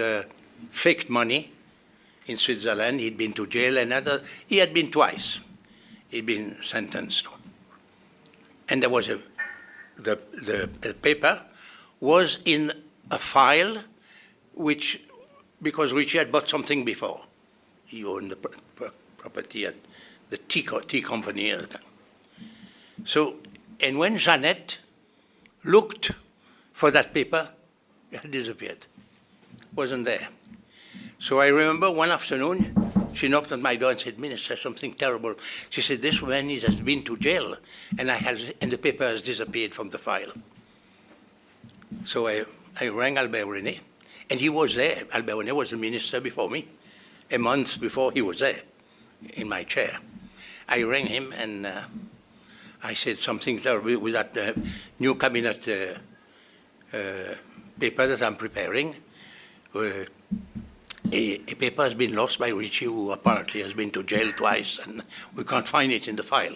faked money in Switzerland. He'd been to jail, and he had been twice. He'd been sentenced. And there was the paper was in a file, because Ricci had bought something before. He owned the property at the tea company. So, and when Jeannette looked for that paper, it had disappeared. Wasn't there. So I remember one afternoon, she knocked on my door and said, "Minister, something terrible." She said, "This man has been to jail, and the paper has disappeared from the file." So I rang Albert René, and he was there. Albert René was the minister before me. A month before, he was there in my chair. I rang him, and I said something terrible with that new cabinet paper that I'm preparing. A paper has been lost by Richie, who apparently has been to jail twice, and we can't find it in the file.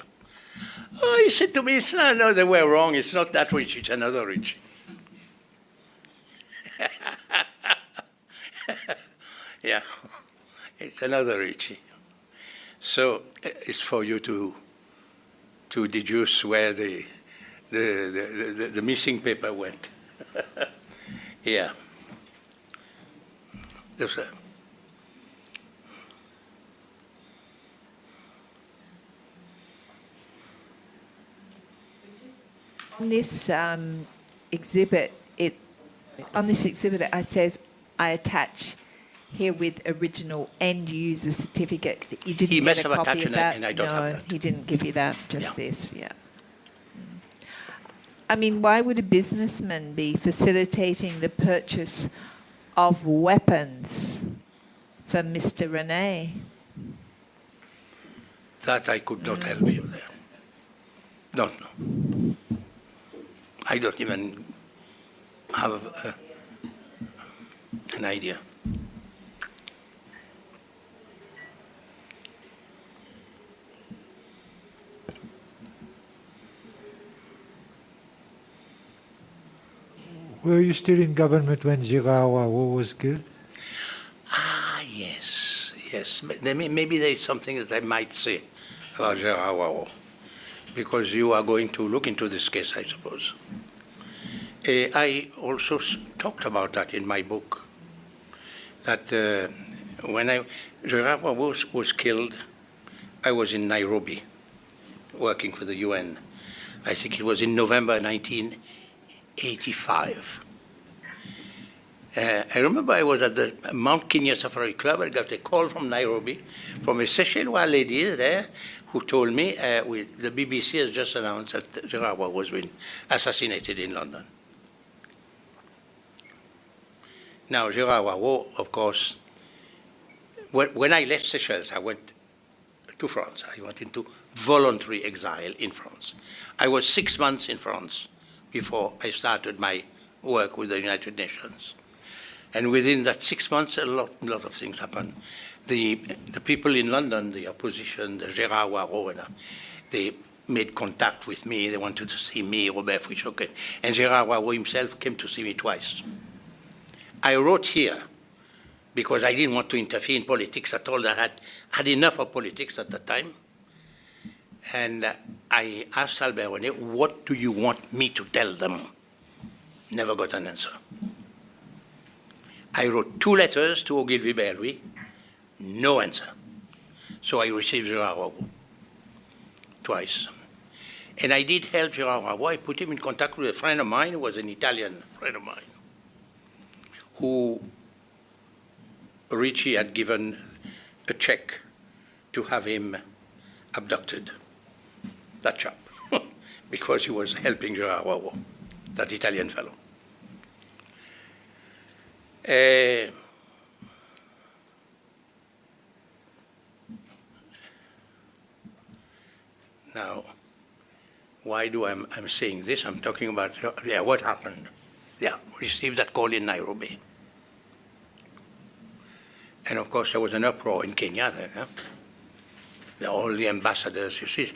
Oh, he said to me, "No, they were wrong. It's not that Richie, it's another Richie." Yeah, it's another Richie. So it's for you to deduce where the missing paper went. Yeah. Yes, sir. On this exhibit, it says, "I attach herewith original end user certificate." You didn't He get must a have copy attached of it, that? and I don't have that. He didn't give you that, just Yeah. this, yeah. I mean, why would a businessman be facilitating the purchase of weapons for Mr. René? That I could not help you there. Don't know. I don't even have an idea. Were you still in government when Gérard Wawot was killed? Ah, yes. But maybe there is something that I might say about Gérard Wawot, because you are going to look into this case, I suppose. I also talked about that in my book, that when Gérard Wawot was killed, I was in Nairobi working for the UN. I think it was in November 1985. I remember I was at the Mount Kenya Safari Club. I got a call from Nairobi from a Seychellois lady there who told me the BBC has just announced that Gérard Wawot was been assassinated in London. Now, Gérard Wawot, of course, when I left Seychelles, I went to France. I went into voluntary exile in France. I was 6 months in France before I started my work with the United Nations. And within that 6 months, a lot of things happened. The people in London, the opposition, the Gérard Wawot, they made contact with me. They wanted to see me, Robert Fouché, and Gérard Wawot himself came to see me twice. I wrote here because I didn't want to interfere in politics at all. I had enough of politics at that time. And I asked Albert René, "What do you want me to tell them?" Never got an answer. I wrote 2 letters to Ogilvy Bailey, no answer. So I received Gérard Wawot twice. And I did help Gérard Wawot. I put him in contact with a friend of mine who was an Italian friend of mine, who Richie had given a check to have him abducted, that chap, because he was helping Gérard Wawot, that Italian fellow. Now, why do I'm saying this? I'm talking about what happened. Received that call in Nairobi. And of course, there was an uproar in Kenya then. All the ambassadors, you see,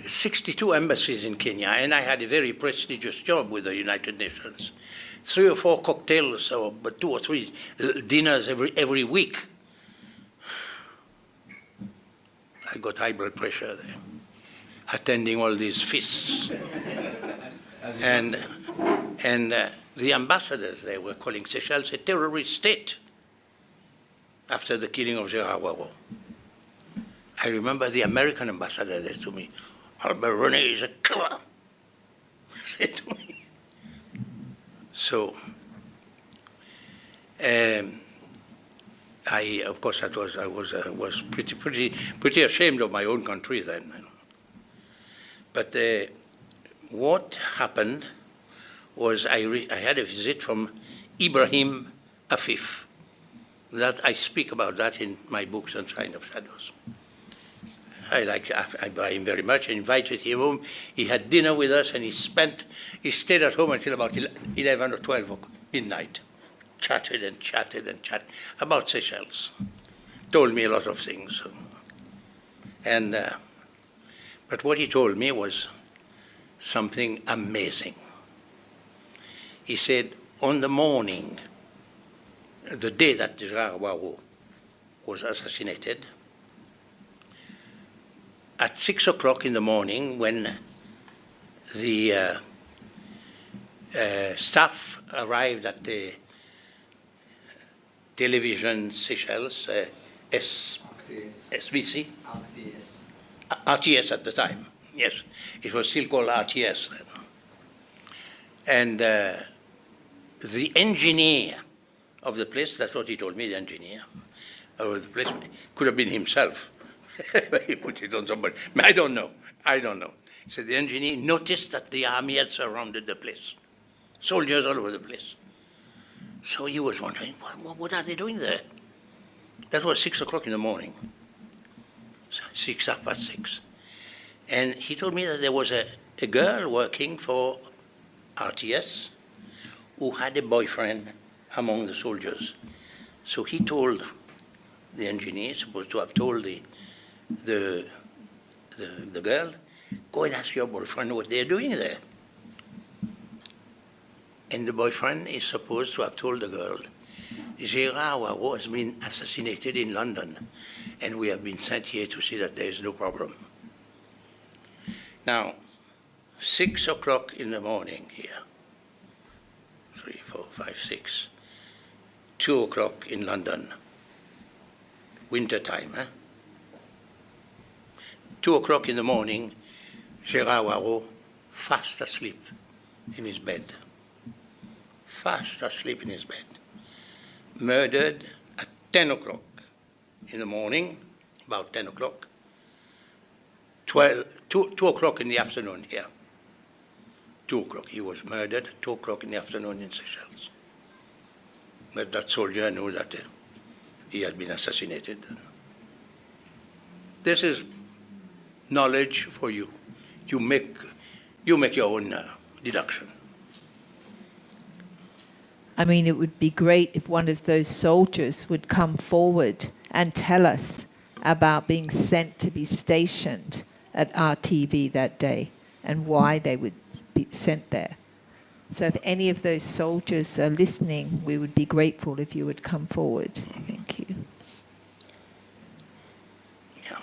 62 embassies in Kenya, and I had a very prestigious job with the United Nations. 3 or 4 cocktails, but 2 or 3 dinners every week. I got high blood pressure there, attending all these feasts. and the ambassadors, they were calling Seychelles a terrorist state after the killing of Gérard Wawot. I remember the American ambassador said to me, Alberoni is a killer, said to me. So, of course, I was pretty ashamed of my own country then. But what happened was I had a visit from Ibrahim Afif. That I speak about that in my book, Sunshine of Shadows. I like Ibrahim very much. I invited him home. He had dinner with us, and he stayed at home until about 11 or 12 midnight. Chatted about Seychelles. Told me a lot of things. But what he told me was something amazing. He said, on the morning, the day that Gerard Waro was assassinated, at 6 o'clock in the morning, when the staff arrived at the television Seychelles, SBC, RTS at the time, yes, it was still called RTS then. And the engineer of the place, that's what he told me, the engineer of the place, could have been himself. He put it on somebody. I don't know. He said the engineer noticed that the army had surrounded the place. Soldiers all over the place. So he was wondering, what are they doing there? That was 6 o'clock in the morning. 6:30. And he told me that there was a girl working for RTS who had a boyfriend among the soldiers. So he told the engineer, supposed to have told the girl, go and ask your boyfriend what they're doing there. And the boyfriend is supposed to have told the girl, Gerard Waro has been assassinated in London, and we have been sent here to see that there is no problem. Now, 6 o'clock in the morning here, 3, 4, 5, 6, 2 o'clock in London, winter time, 2 o'clock in the morning, Gerard Waro fast asleep in his bed. Fast asleep in his bed. Murdered at 10 o'clock in the morning, about 10 o'clock. 2 o'clock in the afternoon here. 2 o'clock. He was murdered at 2 o'clock in the afternoon in Seychelles. But that soldier knew that he had been assassinated. This is knowledge for you. You make your own deduction. I mean, it would be great if one of those soldiers would come forward and tell us about being sent to be stationed at RTV that day and why they would be sent there. So if any of those soldiers are listening, we would be grateful if you would come forward. Thank you. Yeah.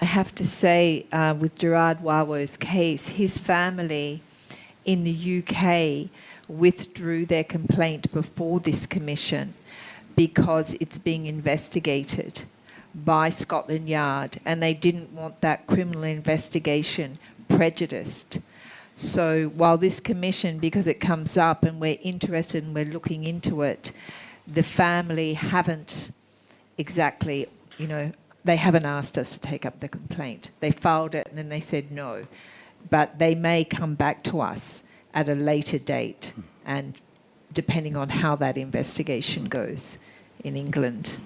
I have to say, with Gerard Waro's case, his family in the UK withdrew their complaint before this commission because it's being investigated by Scotland Yard, and they didn't want that criminal investigation prejudiced. So while this commission, because it comes up and we're interested and we're looking into it, the family haven't exactly, they haven't asked us to take up the complaint. They filed it and then they said no. But they may come back to us at a later date, and depending on how that investigation goes in England.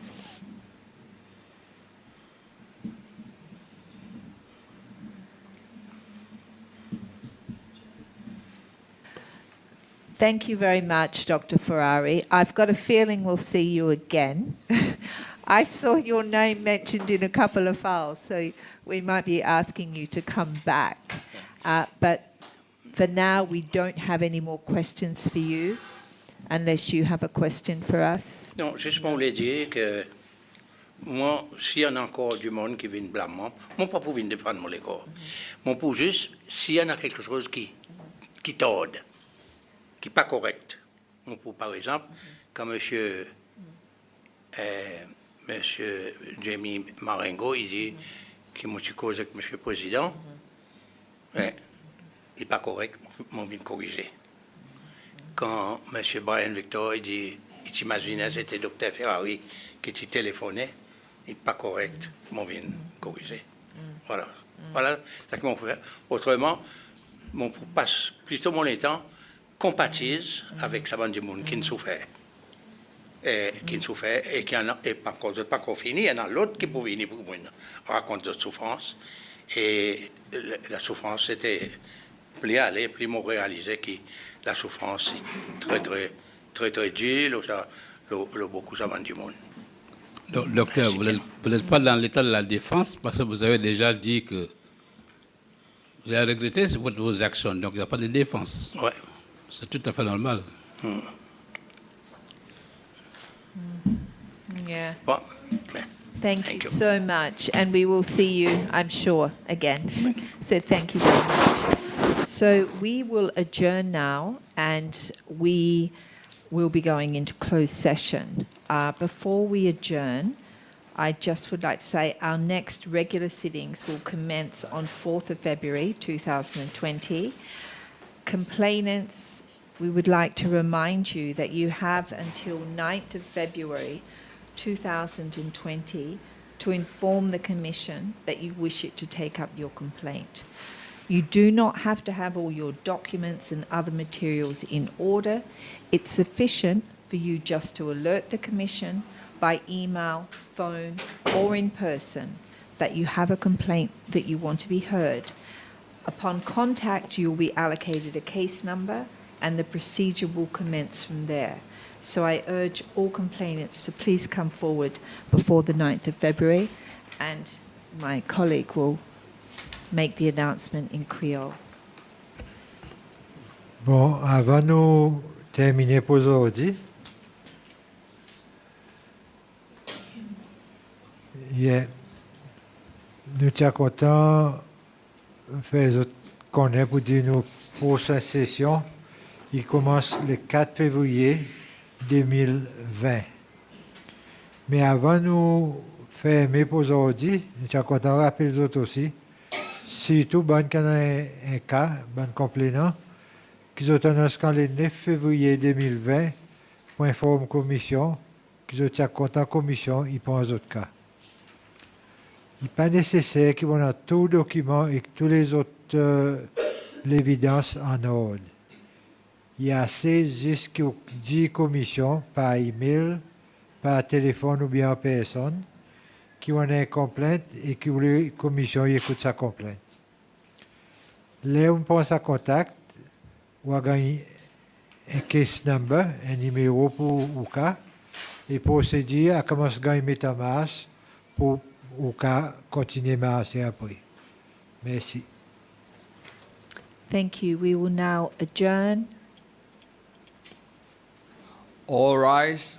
Thank you very much, Dr. Ferrari. I've got a feeling we'll see you again. I saw your name mentioned in a couple of files, so we might be asking you to come back. But for now, we don't have any more questions for you, unless you have a question for us. Non, juste pour vous dire que moi, s'il y en a encore du monde qui vient blâmer, moi, pas pour venir défendre mon corps. Moi, pour juste, s'il y en a quelque chose qui tord, qui n'est pas correct. Moi, pour, par exemple, quand monsieur Jamie Marengo, il dit qu'il m'a cause avec monsieur le président, mais il n'est pas correct, moi, je viens corriger. Quand monsieur Brian Victor, il dit, il s'imaginait c'était docteur Ferrari qui t'y téléphonait, il n'est pas correct, moi, je viens corriger. Voilà. Voilà ce que mon faire. Autrement, mon passe plutôt mon temps compatise avec sa bande de monde qui ne souffrait. Et qui ne souffrait et qui n'est pas encore fini. Il y en a l'autre qui peut venir pour raconter d'autres souffrances. Et la souffrance, c'était plus aller, plus me réaliser que la souffrance est très, très, très, très dure. Le beaucoup ça bande du monde. Donc, docteur, vous n'êtes pas dans l'état de la défense parce que vous avez déjà dit que vous avez regretté vos actions, donc il n'y a pas de défense. Ouais. C'est tout à fait normal. Yeah. Bon, Thank you so much, and we will see you, I'm sure, again. So thank you very much. So we will adjourn now, and we will be going into closed session. Before we adjourn, I just would like to say our next regular sittings will commence on 4th of February 2020. Complainants, we would like to remind you that you have until 9th of February 2020 to inform the Commission that you wish it to take up your complaint. You do not have to have all your documents and other materials in order. It's sufficient for you just to alert the Commission by email, phone, or in person that you have a complaint that you want to be heard. Upon contact, you will be allocated a case number and the procedure will commence from there. So I urge all complainants to please come forward before the 9th of February, and my colleague will make the announcement in Creole. Bon, avant nous terminer pour aujourd'hui, nous sommes contents de faire connaître pour dire nous prochaine session. Il commence le 4 février 2020. Mais avant nous fermer pour aujourd'hui, nous sommes contents de rappeler les autres aussi. Surtout, bon, quand un cas, bon complainant, qu'ils ont annoncé quand le 9 février 2020, pour informer la commission, qu'ils ont content commission, ils prennent les autres cas. Il n'est pas nécessaire qu'ils vont tout document et tous les autres l'évidence en ordre. Il y a assez jusqu'à 10 commissions par email, par téléphone ou bien en personne qui ont une complainte et qui voulaient la commission écoute sa complainte. Là, on pense à contact, on va gagner un case number, un numéro pour le cas, et procéder à commencer à gagner MetaMask pour le cas continuer à marcher après. Merci. Thank you. We will now adjourn. All rise.